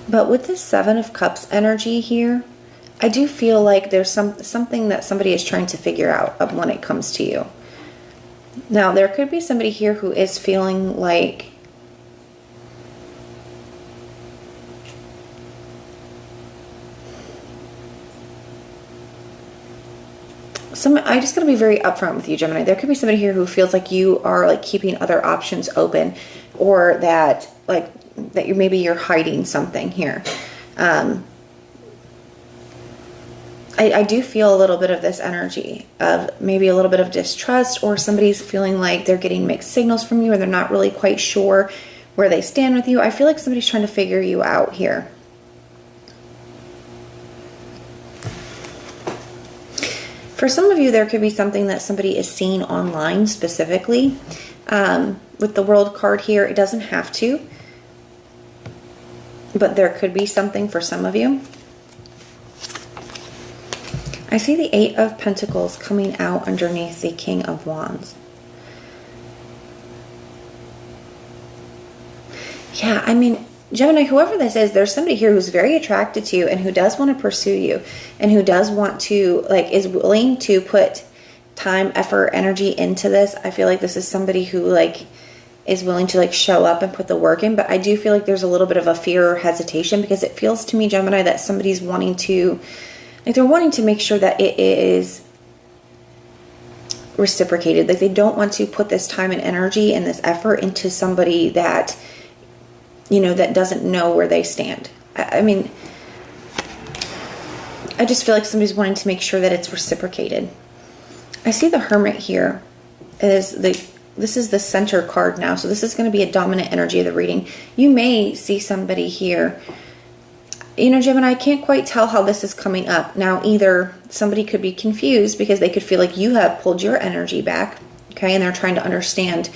But with this Seven of Cups energy here, I do feel like there's something that somebody is trying to figure out when it comes to you. Now, there could be somebody here who is feeling like I just gotta be very upfront with you, Gemini. There could be somebody here who feels like you are like keeping other options open, or that maybe you're hiding something here. I do feel a little bit of this energy of maybe a little bit of distrust, or somebody's feeling like they're getting mixed signals from you, or they're not really quite sure where they stand with you. I feel like somebody's trying to figure you out here. For some of you, there could be something that somebody is seeing online specifically. With the World card here, it doesn't have to, but there could be something for some of you. I see the Eight of Pentacles coming out underneath the King of Wands. Yeah, I mean, Gemini, whoever this is, there's somebody here who's very attracted to you and who does want to pursue you, and who does want to, like, is willing to put time, effort, energy into this. I feel like this is somebody who, like, is willing to, like, show up and put the work in. But I do feel like there's a little bit of a fear or hesitation, because it feels to me, Gemini, that somebody's wanting to, like, they're wanting to make sure that it is reciprocated. Like, they don't want to put this time and energy and this effort into somebody that, you know, that doesn't know where they stand. I mean, I just feel like somebody's wanting to make sure that it's reciprocated. I see the Hermit here. This is the center card now, so this is going to be a dominant energy of the reading. You may see somebody here. You know, Gemini, I can't quite tell how this is coming up. Now, either somebody could be confused because they could feel like you have pulled your energy back, okay, and they're trying to understand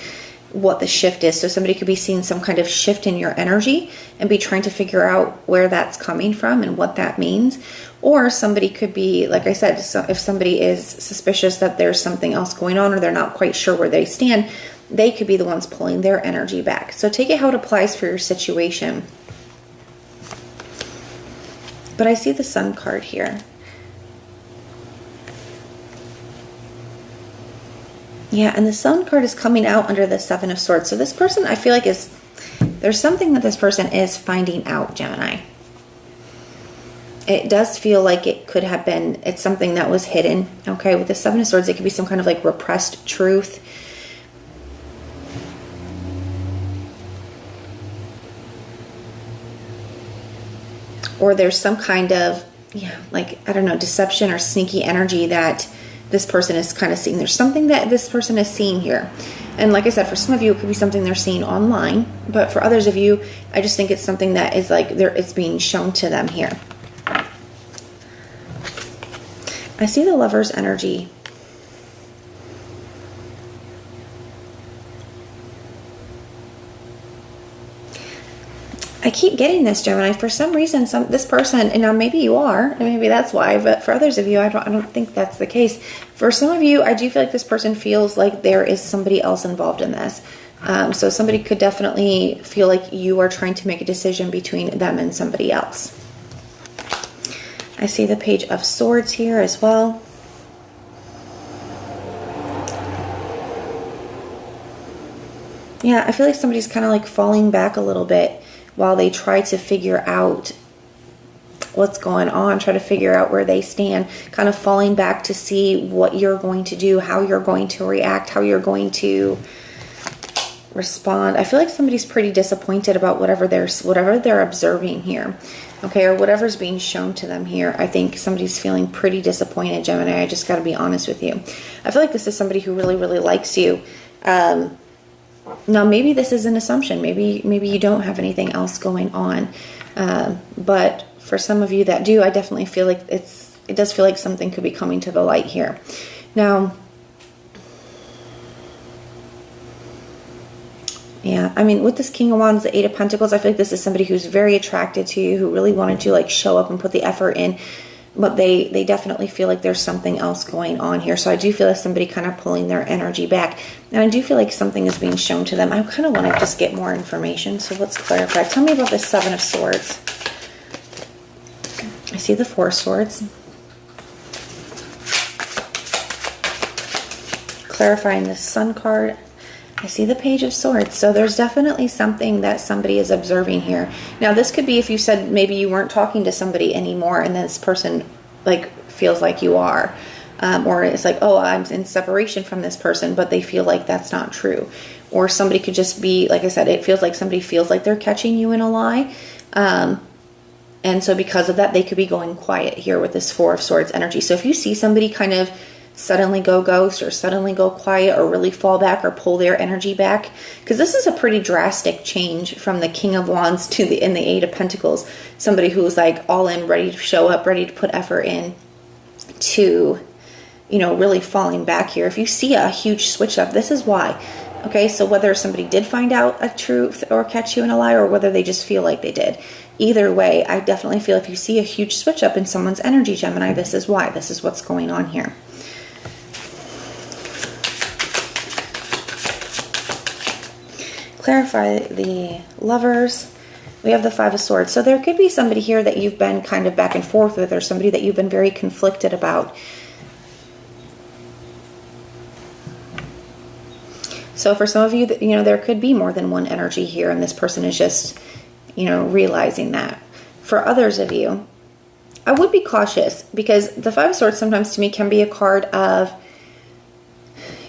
what the shift is. So somebody could be seeing some kind of shift in your energy and be trying to figure out where that's coming from and what that means. Or somebody could be, like I said, so if somebody is suspicious that there's something else going on, or they're not quite sure where they stand, they could be the ones pulling their energy back. So take it how it applies for your situation. But I see the Sun card here. Yeah, and the Sun card is coming out under the Seven of Swords. So this person, I feel like, there's something that this person is finding out, Gemini. It does feel like it could have been, it's something that was hidden, okay? With the Seven of Swords, it could be some kind of like repressed truth. Or there's some kind of, yeah, like, I don't know, deception or sneaky energy that this person is kind of seeing. There's something that this person is seeing here. And like I said, for some of you, it could be something they're seeing online. But for others of you, I just think it's something that is like, it's being shown to them here. I see the Lover's energy. I keep getting this, Gemini. For some reason, this person, and now maybe you are, and maybe that's why, but for others of you, I don't think that's the case. For some of you, I do feel like this person feels like there is somebody else involved in this. So somebody could definitely feel like you are trying to make a decision between them and somebody else. I see the Page of Swords here as well. Yeah, I feel like somebody's kind of like falling back a little bit while they try to figure out what's going on, try to figure out where they stand, kind of falling back to see what you're going to do, how you're going to react, how you're going to respond. I feel like somebody's pretty disappointed about whatever they're observing here, okay, or whatever's being shown to them here. I think somebody's feeling pretty disappointed, Gemini. I just got to be honest with you. I feel like this is somebody who really, really likes you. Now, maybe this is an assumption. Maybe you don't have anything else going on. But for some of you that do, I definitely feel like it does feel like something could be coming to the light here. Now, yeah, I mean, with this King of Wands, the Eight of Pentacles, I feel like this is somebody who's very attracted to you, who really wanted to like show up and put the effort in. But they definitely feel like there's something else going on here. So I do feel like somebody kind of pulling their energy back. And I do feel like something is being shown to them. I kind of want to just get more information. So let's clarify. Tell me about this Seven of Swords. I see the Four of Swords. clarifying the Sun card. I see the Page of Swords. So there's definitely something that somebody is observing here. Now, this could be if you said maybe you weren't talking to somebody anymore and this person like feels like you are. Or it's like, oh, I'm in separation from this person, but they feel like that's not true. Or somebody could just be, like I said, it feels like somebody feels like they're catching you in a lie. And so because of that, they could be going quiet here with this Four of Swords energy. So if you see somebody kind of suddenly go ghost or suddenly go quiet or really fall back or pull their energy back, because this is a pretty drastic change from the King of Wands to the Eight of Pentacles. Somebody who's like all in, ready to show up, ready to put effort in, to, you know, really falling back here. If you see a huge switch up, this is why. Okay, so whether somebody did find out a truth or catch you in a lie, or whether they just feel like they did. Either way, I definitely feel if you see a huge switch up in someone's energy, Gemini, this is why. This is what's going on here. Clarify the Lovers. We have the Five of Swords. So there could be somebody here that you've been kind of back and forth with, or somebody that you've been very conflicted about. So for some of you, you know, there could be more than one energy here, and this person is just, you know, realizing that. For others of you, I would be cautious, because the Five of Swords sometimes to me can be a card of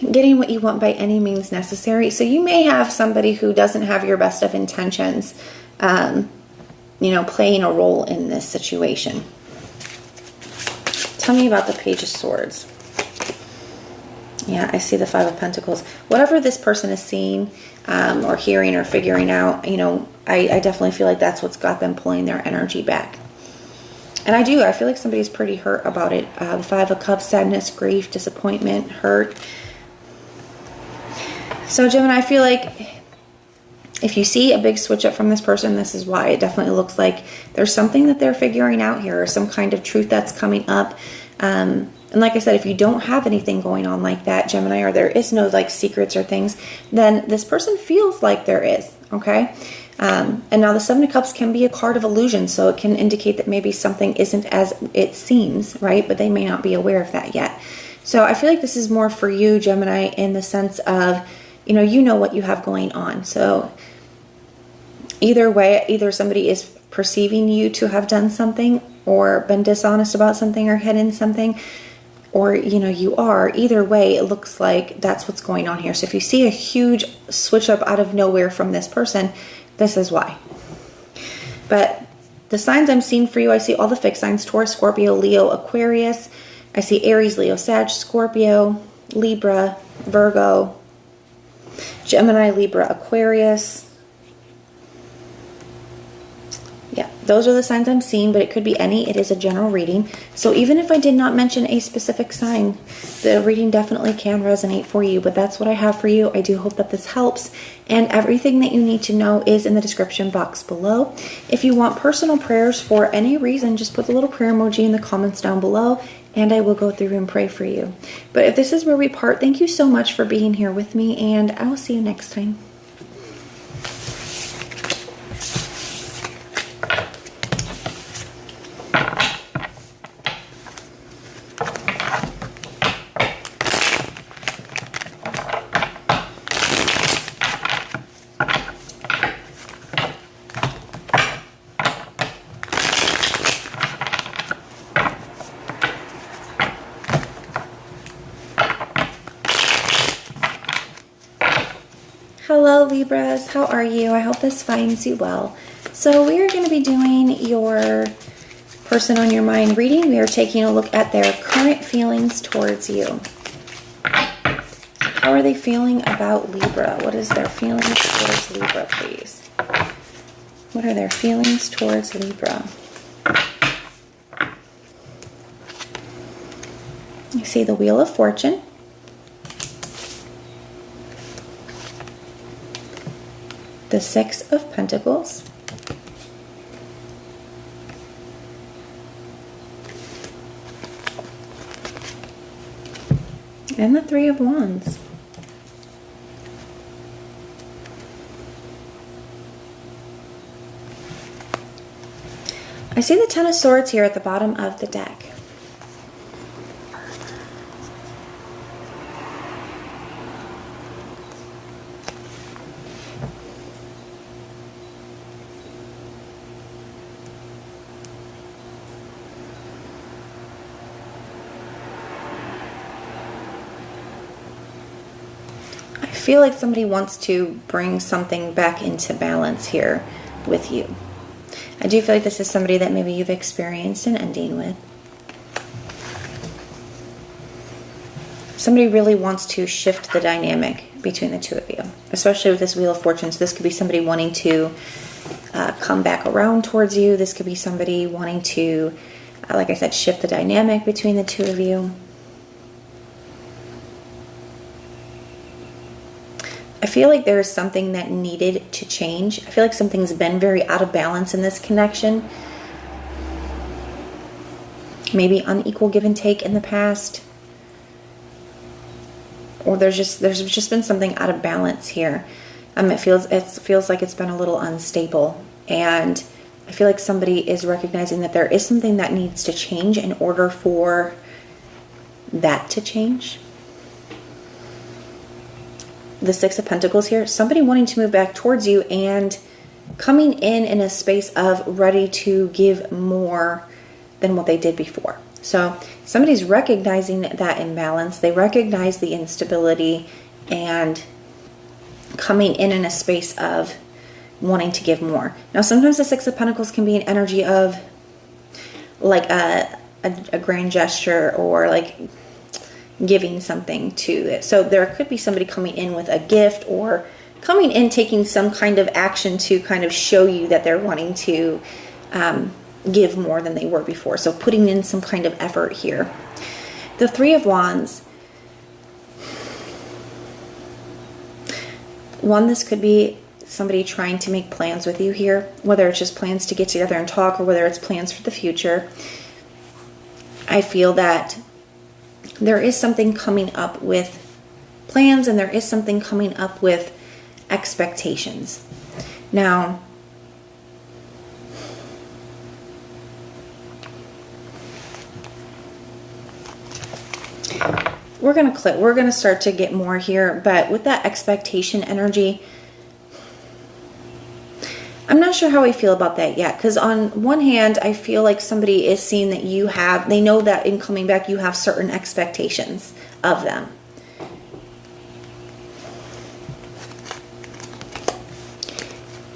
getting what you want by any means necessary. So you may have somebody who doesn't have your best of intentions, you know, playing a role in this situation. Tell me about the Page of Swords. Yeah, I see the Five of Pentacles. Whatever this person is seeing or hearing or figuring out, you know, I definitely feel like that's what's got them pulling their energy back. And I feel like somebody's pretty hurt about it. The Five of Cups, sadness, grief, disappointment, hurt. So Gemini, I feel like if you see a big switch up from this person, this is why. It definitely looks like there's something that they're figuring out here, or some kind of truth that's coming up. And like I said, if you don't have anything going on like that, Gemini, or there is no like secrets or things, then this person feels like there is, okay? And now the Seven of Cups can be a card of illusion, so it can indicate that maybe something isn't as it seems, right? But they may not be aware of that yet. So I feel like this is more for you, Gemini, in the sense of, you know what you have going on. So either way, either somebody is perceiving you to have done something or been dishonest about something or hidden something, or, you know, you are. Either way, it looks like that's what's going on here. So if you see a huge switch up out of nowhere from this person, this is why. But the signs I'm seeing for you, I see all the fixed signs: Taurus, Scorpio, Leo, Aquarius. I see Aries, Leo, Sag, Scorpio, Libra, Virgo, Gemini, Libra, Aquarius. Yeah, those are the signs I'm seeing, but it could be any. It is a general reading. So even if I did not mention a specific sign, the reading definitely can resonate for you. But that's what I have for you. I do hope that this helps. And everything that you need to know is in the description box below. If you want personal prayers for any reason, just put the little prayer emoji in the comments down below, and I will go through and pray for you. But if this is where we part, thank you so much for being here with me, and I will see you next time. Hello Libras, how are you? I hope this finds you well. So we are going to be doing your person on your mind reading. We are taking a look at their current feelings towards you. How are they feeling about Libra? What is their feelings towards Libra, please? What are their feelings towards Libra? You see the Wheel of Fortune. The Six of Pentacles. And the Three of Wands. I see the Ten of Swords here at the bottom of the deck. feel like somebody wants to bring something back into balance here with you. I do feel like this is somebody that maybe you've experienced an ending with. Somebody really wants to shift the dynamic between the two of you, especially with this Wheel of Fortune. So this could be somebody wanting to come back around towards you. This could be somebody wanting to, like I said, shift the dynamic between the two of you. I feel like there is something that needed to change. I feel like something's been very out of balance in this connection. Maybe unequal give and take in the past. Or there's just been something out of balance here. It feels like it's been a little unstable, and I feel like somebody is recognizing that there is something that needs to change in order for that to change. The Six of Pentacles here, somebody wanting to move back towards you and coming in a space of ready to give more than what they did before. So somebody's recognizing that imbalance. They recognize the instability and coming in a space of wanting to give more. Now, sometimes the Six of Pentacles can be an energy of like a grand gesture, or like giving something to it. So there could be somebody coming in with a gift, or coming in taking some kind of action to kind of show you that they're wanting to give more than they were before. So putting in some kind of effort here. The Three of Wands. One, this could be somebody trying to make plans with you here, whether it's just plans to get together and talk, or whether it's plans for the future. I feel that there is something coming up with plans, and there is something coming up with expectations. Now, we're going to start to get more here, but with that expectation energy, I'm not sure how I feel about that yet, because on one hand, I feel like somebody is seeing that they know that in coming back, you have certain expectations of them.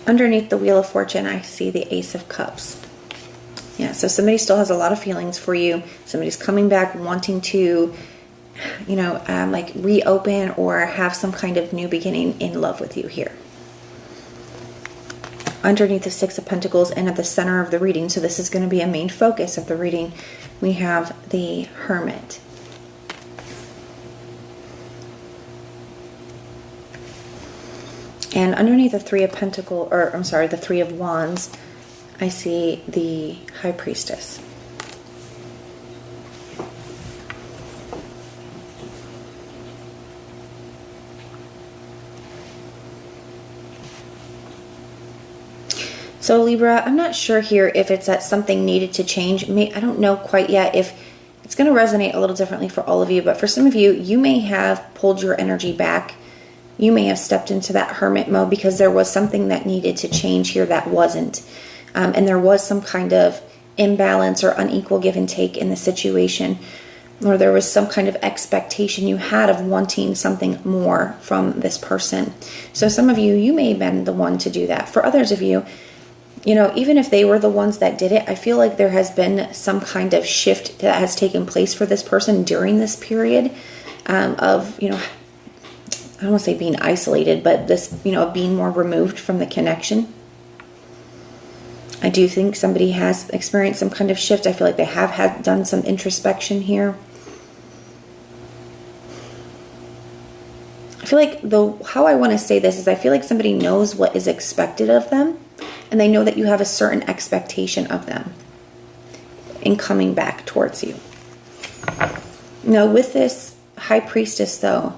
Underneath the Wheel of Fortune, I see the Ace of Cups. Yeah, so somebody still has a lot of feelings for you. Somebody's coming back wanting to, like reopen or have some kind of new beginning in love with you here. Underneath the Six of Pentacles and at the center of the reading, so this is going to be a main focus of the reading, we have the Hermit. And underneath the Three of Pentacles, the Three of Wands, I see the High Priestess. So Libra, I'm not sure here if it's that something needed to change. I don't know quite yet if it's going to resonate a little differently for all of you, but for some of you, you may have pulled your energy back. You may have stepped into that hermit mode because there was something that needed to change here that wasn't. And there was some kind of imbalance or unequal give and take in the situation, or there was some kind of expectation you had of wanting something more from this person. So some of you, you may have been the one to do that. For others of you, even if they were the ones that did it, I feel like there has been some kind of shift that has taken place for this person during this period of, I don't want to say being isolated, but this, being more removed from the connection. I do think somebody has experienced some kind of shift. I feel like they have done some introspection here. I feel like, how I want to say this is I feel like somebody knows what is expected of them, and they know that you have a certain expectation of them in coming back towards you. Now, with this High Priestess, though,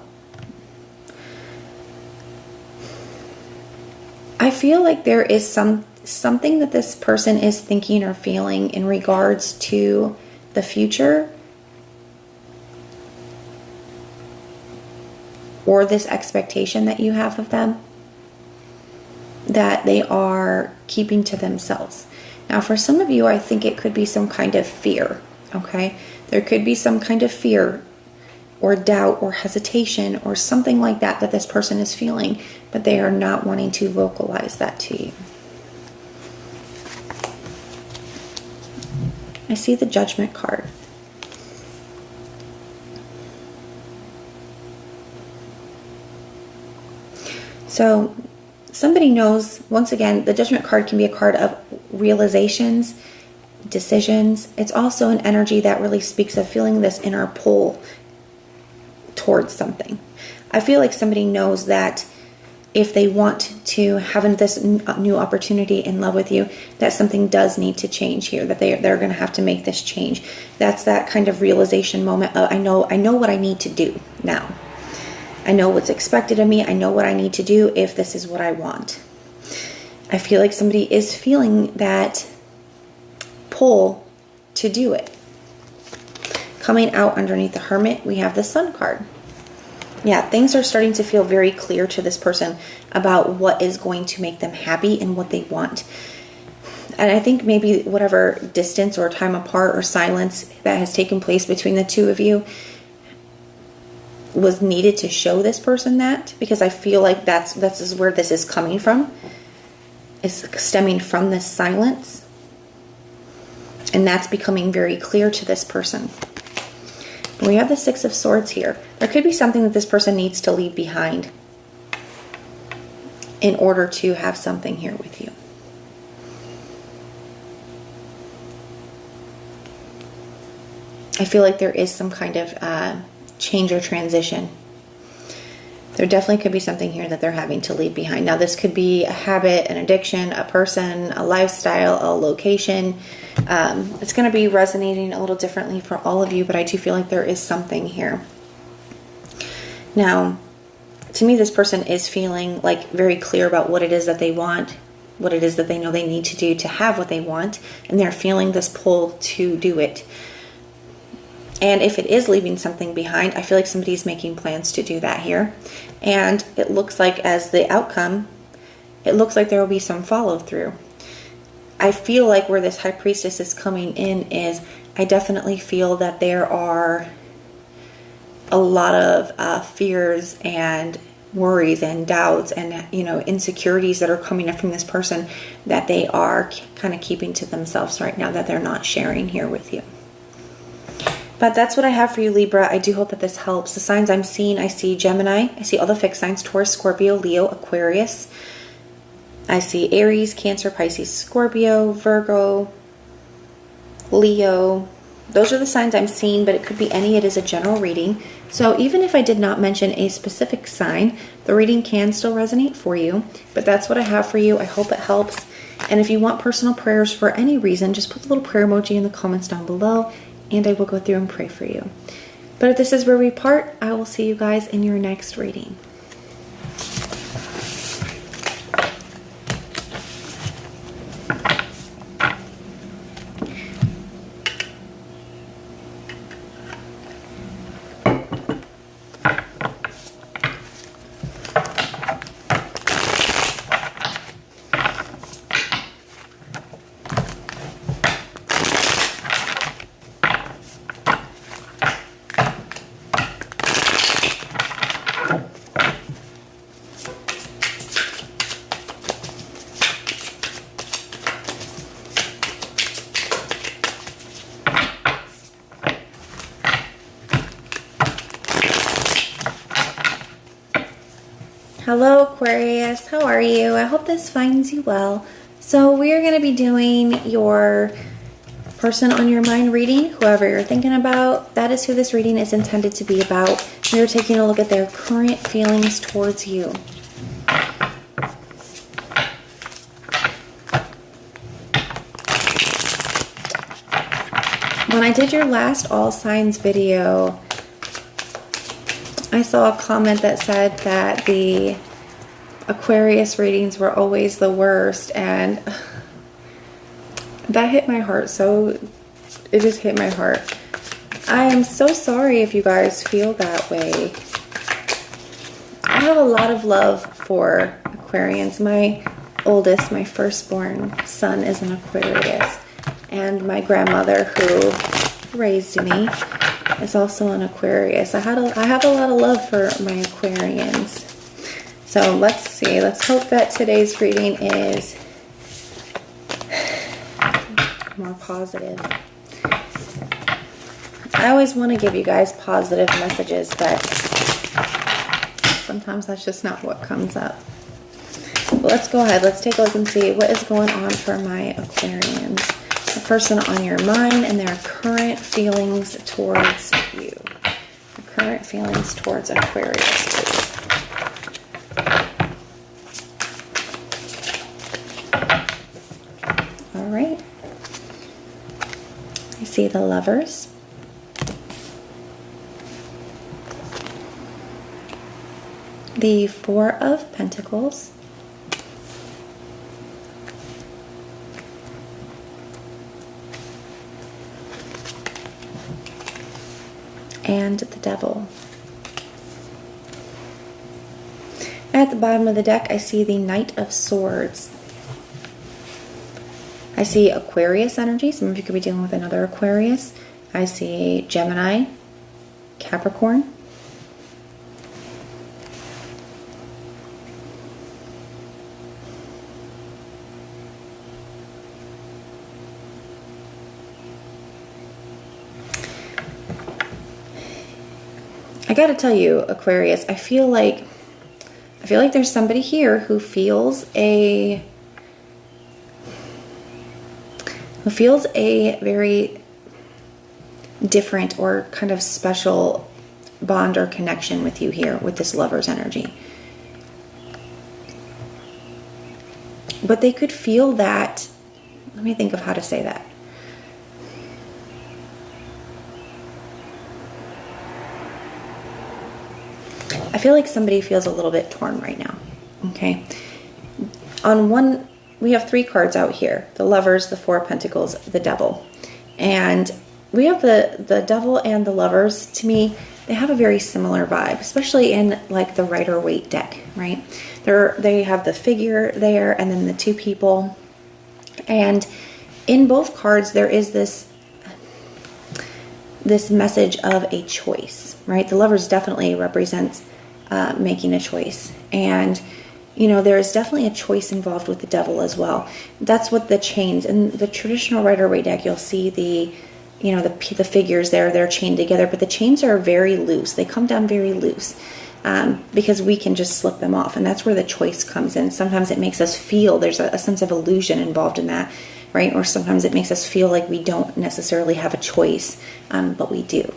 I feel like there is something that this person is thinking or feeling in regards to the future, or this expectation that you have of them, that they are keeping to themselves. Now, for some of you, I think it could be some kind of fear, okay? There could be some kind of fear or doubt or hesitation or something like that that this person is feeling, but they are not wanting to vocalize that to you. I see the Judgment card. So somebody knows, once again, the Judgment card can be a card of realizations, decisions. It's also an energy that really speaks of feeling this inner pull towards something. I feel like somebody knows that if they want to have this new opportunity in love with you, that something does need to change here, that they're going to have to make this change. That's that kind of realization moment of, I know what I need to do now. I know what's expected of me. I know what I need to do if this is what I want. I feel like somebody is feeling that pull to do it. Coming out underneath the Hermit, we have the Sun card. Yeah, things are starting to feel very clear to this person about what is going to make them happy and what they want. And I think maybe whatever distance or time apart or silence that has taken place between the two of you was needed to show this person that, because I feel like that's where this is coming from. It's stemming from this silence. And that's becoming very clear to this person. We have the Six of Swords here. There could be something that this person needs to leave behind in order to have something here with you. I feel like there is some kind of change or transition. There definitely could be something here that they're having to leave behind. Now, this could be a habit, an addiction, a person, a lifestyle, a location. It's going to be resonating a little differently for all of you, but I do feel like there is something here. Now, to me, this person is feeling like very clear about what it is that they want, what it is that they know they need to do to have what they want, and they're feeling this pull to do it. And if it is leaving something behind, I feel like somebody's making plans to do that here. And it looks like as the outcome, it looks like there will be some follow through. I feel like where this High Priestess is coming in is, I definitely feel that there are a lot of fears and worries and doubts and, you know, insecurities that are coming up from this person that they are kind of keeping to themselves right now, that they're not sharing here with you. But that's what I have for you, Libra. I do hope that this helps. The signs I'm seeing, I see Gemini. I see all the fixed signs, Taurus, Scorpio, Leo, Aquarius. I see Aries, Cancer, Pisces, Scorpio, Virgo, Leo. Those are the signs I'm seeing, but it could be any. It is a general reading. So even if I did not mention a specific sign, the reading can still resonate for you. But that's what I have for you. I hope it helps. And if you want personal prayers for any reason, just put the little prayer emoji in the comments down below, and I will go through and pray for you. But if this is where we part, I will see you guys in your next reading. Hello Aquarius, how are you? I hope this finds you well. So we are going to be doing your person on your mind reading, whoever you're thinking about. That is who this reading is intended to be about. We are taking a look at their current feelings towards you. When I did your last all signs video, I saw a comment that said that the Aquarius readings were always the worst, and that hit my heart. So it just hit my heart. I am so sorry if you guys feel that way. I have a lot of love for Aquarians. My oldest, my firstborn son is an Aquarius, and my grandmother who raised me is also an Aquarius. I have a lot of love for my Aquarians. So let's see. Let's hope that today's reading is more positive. I always want to give you guys positive messages, but sometimes that's just not what comes up. But let's go ahead. Let's take a look and see what is going on for my Aquarians. The person on your mind and their current feelings towards you. The current feelings towards Aquarius, please. All right. I see the Lovers. The Four of Pentacles. And the Devil. At the bottom of the deck, I see the Knight of Swords. I see Aquarius energy. Some of you could be dealing with another Aquarius. I see Gemini, Capricorn. I gotta tell you, Aquarius, I feel like there's somebody here who feels a very different or kind of special bond or connection with you here with this Lover's energy. But they could feel that, let me think of how to say that. I feel like somebody feels a little bit torn right now, okay? On one, we have three cards out here. The Lovers, the Four of Pentacles, the Devil. And we have the Devil and the Lovers, to me, they have a very similar vibe, especially in like the Rider-Waite deck, right? They have the figure there and then the two people. And in both cards, there is this message of a choice, right? The Lovers definitely represents making a choice. And, you know, there is definitely a choice involved with the Devil as well. That's what the chains, in the traditional Rider-Waite deck, you'll see the figures there, they're chained together, but the chains are very loose. They come down very loose because we can just slip them off. And that's where the choice comes in. Sometimes it makes us feel there's a sense of illusion involved in that, right? Or sometimes it makes us feel like we don't necessarily have a choice, but we do.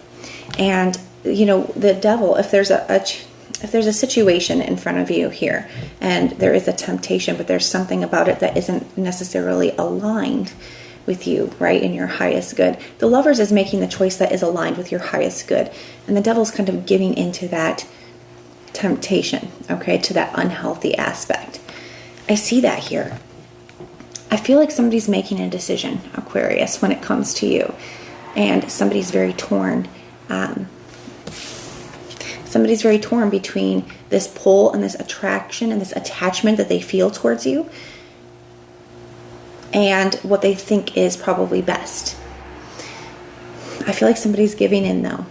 And, you know, the Devil, if there's a situation in front of you here and there is a temptation, but there's something about it that isn't necessarily aligned with you, right, in your highest good. The Lovers is making the choice that is aligned with your highest good. And the Devil's kind of giving into that temptation, okay, to that unhealthy aspect. I see that here. I feel like somebody's making a decision, Aquarius, when it comes to you. And somebody's very torn. Somebody's very torn between this pull and this attraction and this attachment that they feel towards you and what they think is probably best. I feel like somebody's giving in though.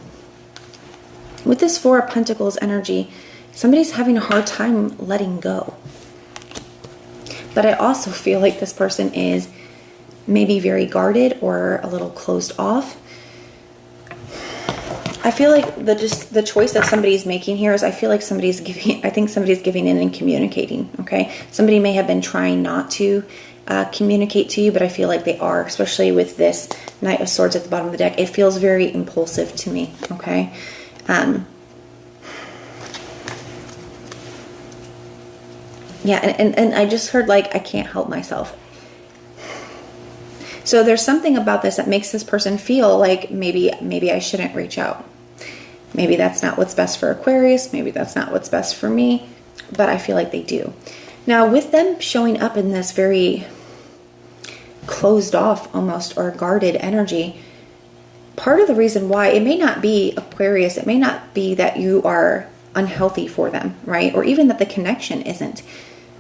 With this Four of Pentacles energy, somebody's having a hard time letting go. But I also feel like this person is maybe very guarded or a little closed off. I feel like the choice that somebody's making here is I think somebody's giving in and communicating, okay? Somebody may have been trying not to communicate to you, but I feel like they are, especially with this Knight of Swords at the bottom of the deck. It feels very impulsive to me, okay? Yeah, and I just heard like, I can't help myself. So there's something about this that makes this person feel like maybe I shouldn't reach out. Maybe that's not what's best for Aquarius. Maybe that's not what's best for me. But I feel like they do. Now, with them showing up in this very closed off almost or guarded energy, part of the reason why, it may not be Aquarius, it may not be that you are unhealthy for them, right? Or even that the connection isn't.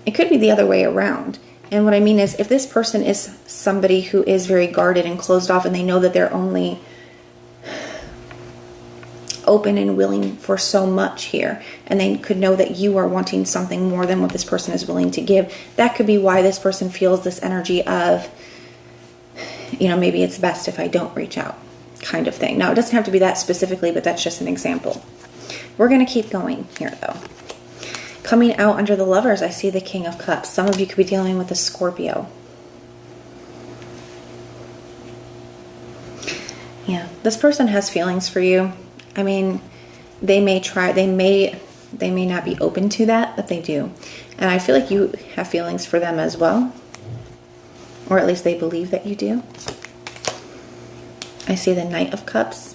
It could be the other way around. And what I mean is, if this person is somebody who is very guarded and closed off and they know that they're only open and willing for so much here, and they could know that you are wanting something more than what this person is willing to give. That could be why this person feels this energy of, you know, maybe it's best if I don't reach out, kind of thing. Now, it doesn't have to be that specifically, but that's just an example. We're going to keep going here, though. Coming out under the Lovers, I see the King of Cups. Some of you could be dealing with a Scorpio. Yeah, this person has feelings for you. I mean, they may not be open to that, but they do. And I feel like you have feelings for them as well. Or at least they believe that you do. I see the Knight of Cups,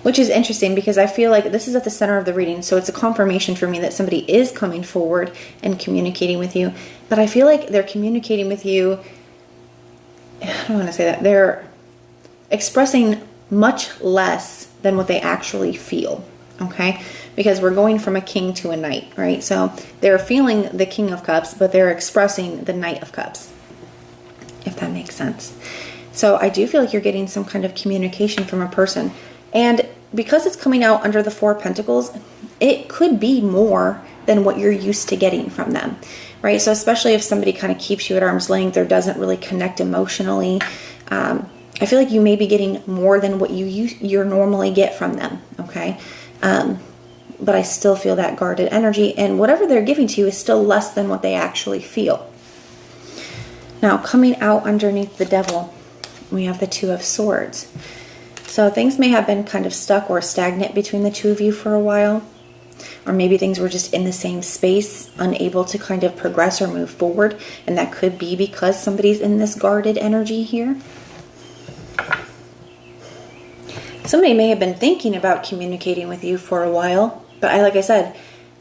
which is interesting because I feel like this is at the center of the reading. So it's a confirmation for me that somebody is coming forward and communicating with you. But I feel like they're communicating with you. I don't want to say that. They're expressing much less than what they actually feel. Okay? Because we're going from a king to a knight, right? So they're feeling the King of Cups, but they're expressing the Knight of Cups, if that makes sense. So I do feel like you're getting some kind of communication from a person. And because it's coming out under the Four of Pentacles, it could be more than what you're used to getting from them, right? So especially if somebody kind of keeps you at arm's length or doesn't really connect emotionally, I feel like you may be getting more than what you normally get from them, okay? But I still feel that guarded energy, and whatever they're giving to you is still less than what they actually feel. Now, coming out underneath the Devil, we have the Two of Swords. So things may have been kind of stuck or stagnant between the two of you for a while. Or maybe things were just in the same space, unable to kind of progress or move forward. And that could be because somebody's in this guarded energy here. Somebody may have been thinking about communicating with you for a while. But like I said,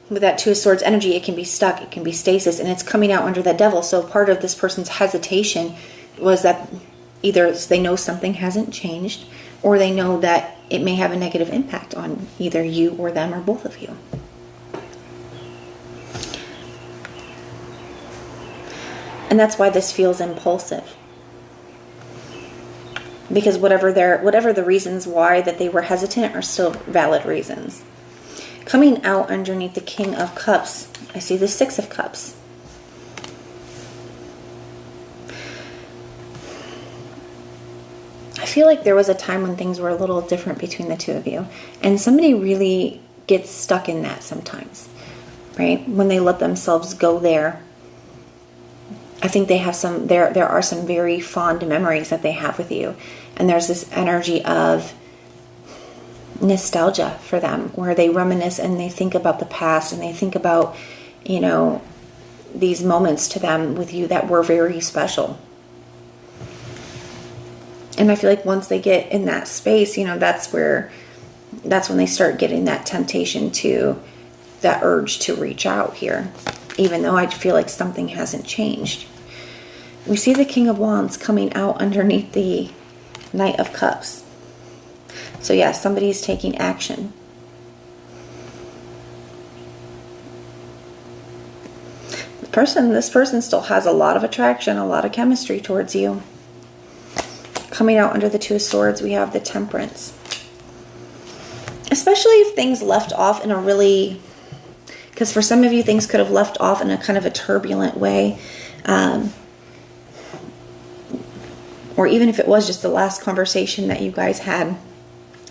with that Two of Swords energy, it can be stuck, it can be stasis, and it's coming out under that Devil. So part of this person's hesitation was that either they know something hasn't changed, or they know that it may have a negative impact on either you or them or both of you. And that's why this feels impulsive. Because whatever the reasons why that they were hesitant are still valid reasons. Coming out underneath the King of Cups, I see the Six of Cups. I feel like there was a time when things were a little different between the two of you. And somebody really gets stuck in that sometimes, right? When they let themselves go there. I think they have there are some very fond memories that they have with you. And there's this energy of nostalgia for them, where they reminisce and they think about the past and they think about, you know, these moments to them with you that were very special. And I feel like once they get in that space, you know, that's when they start getting that temptation to, that urge to reach out here, even though I feel like something hasn't changed. We see the King of Wands coming out underneath the Knight of Cups. So yeah, somebody's taking action. This person still has a lot of attraction, a lot of chemistry towards you. Coming out under the Two of Swords, we have the Temperance. Especially if things left off in a really, because for some of you, things could have left off in a kind of a turbulent way. Or even if it was just the last conversation that you guys had.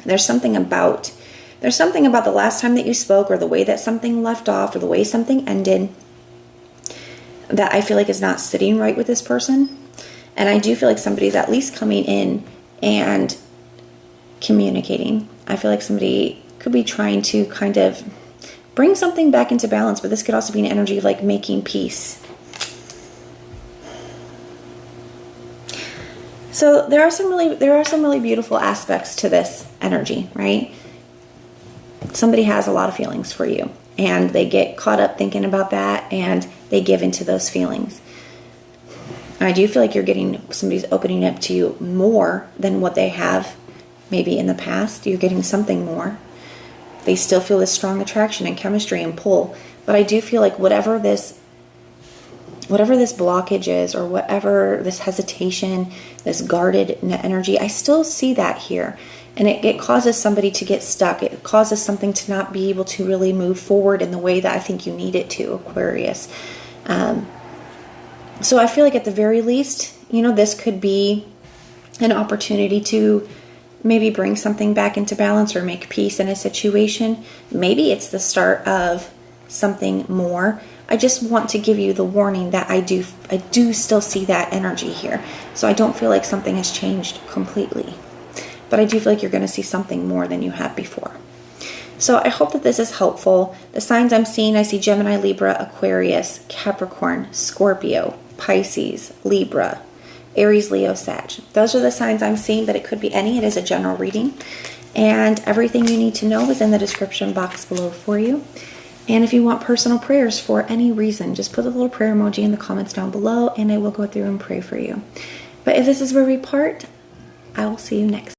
There's something about the last time that you spoke, or the way that something left off, or the way something ended, that I feel like is not sitting right with this person. And I do feel like somebody's at least coming in and communicating. I feel like somebody could be trying to kind of bring something back into balance, but this could also be an energy of like making peace. So there are some really beautiful aspects to this energy, right? Somebody has a lot of feelings for you, and they get caught up thinking about that, and they give into those feelings. And I do feel like somebody's opening up to you more than what they have maybe in the past. You're getting something more. They still feel this strong attraction and chemistry and pull. But I do feel like whatever this blockage is, or whatever this hesitation, this guarded energy, I still see that here. And it causes somebody to get stuck. It causes something to not be able to really move forward in the way that I think you need it to, Aquarius. So I feel like at the very least, you know, this could be an opportunity to maybe bring something back into balance or make peace in a situation. Maybe it's the start of something more. I just want to give you the warning that I do still see that energy here. So I don't feel like something has changed completely. But I do feel like you're going to see something more than you have before. So I hope that this is helpful. The signs I'm seeing, I see Gemini, Libra, Aquarius, Capricorn, Scorpio, Pisces, Libra, Aries, Leo, Sag. Those are the signs I'm seeing, but it could be any. It is a general reading. And everything you need to know is in the description box below for you. And if you want personal prayers for any reason, just put a little prayer emoji in the comments down below and I will go through and pray for you. But if this is where we part, I will see you next.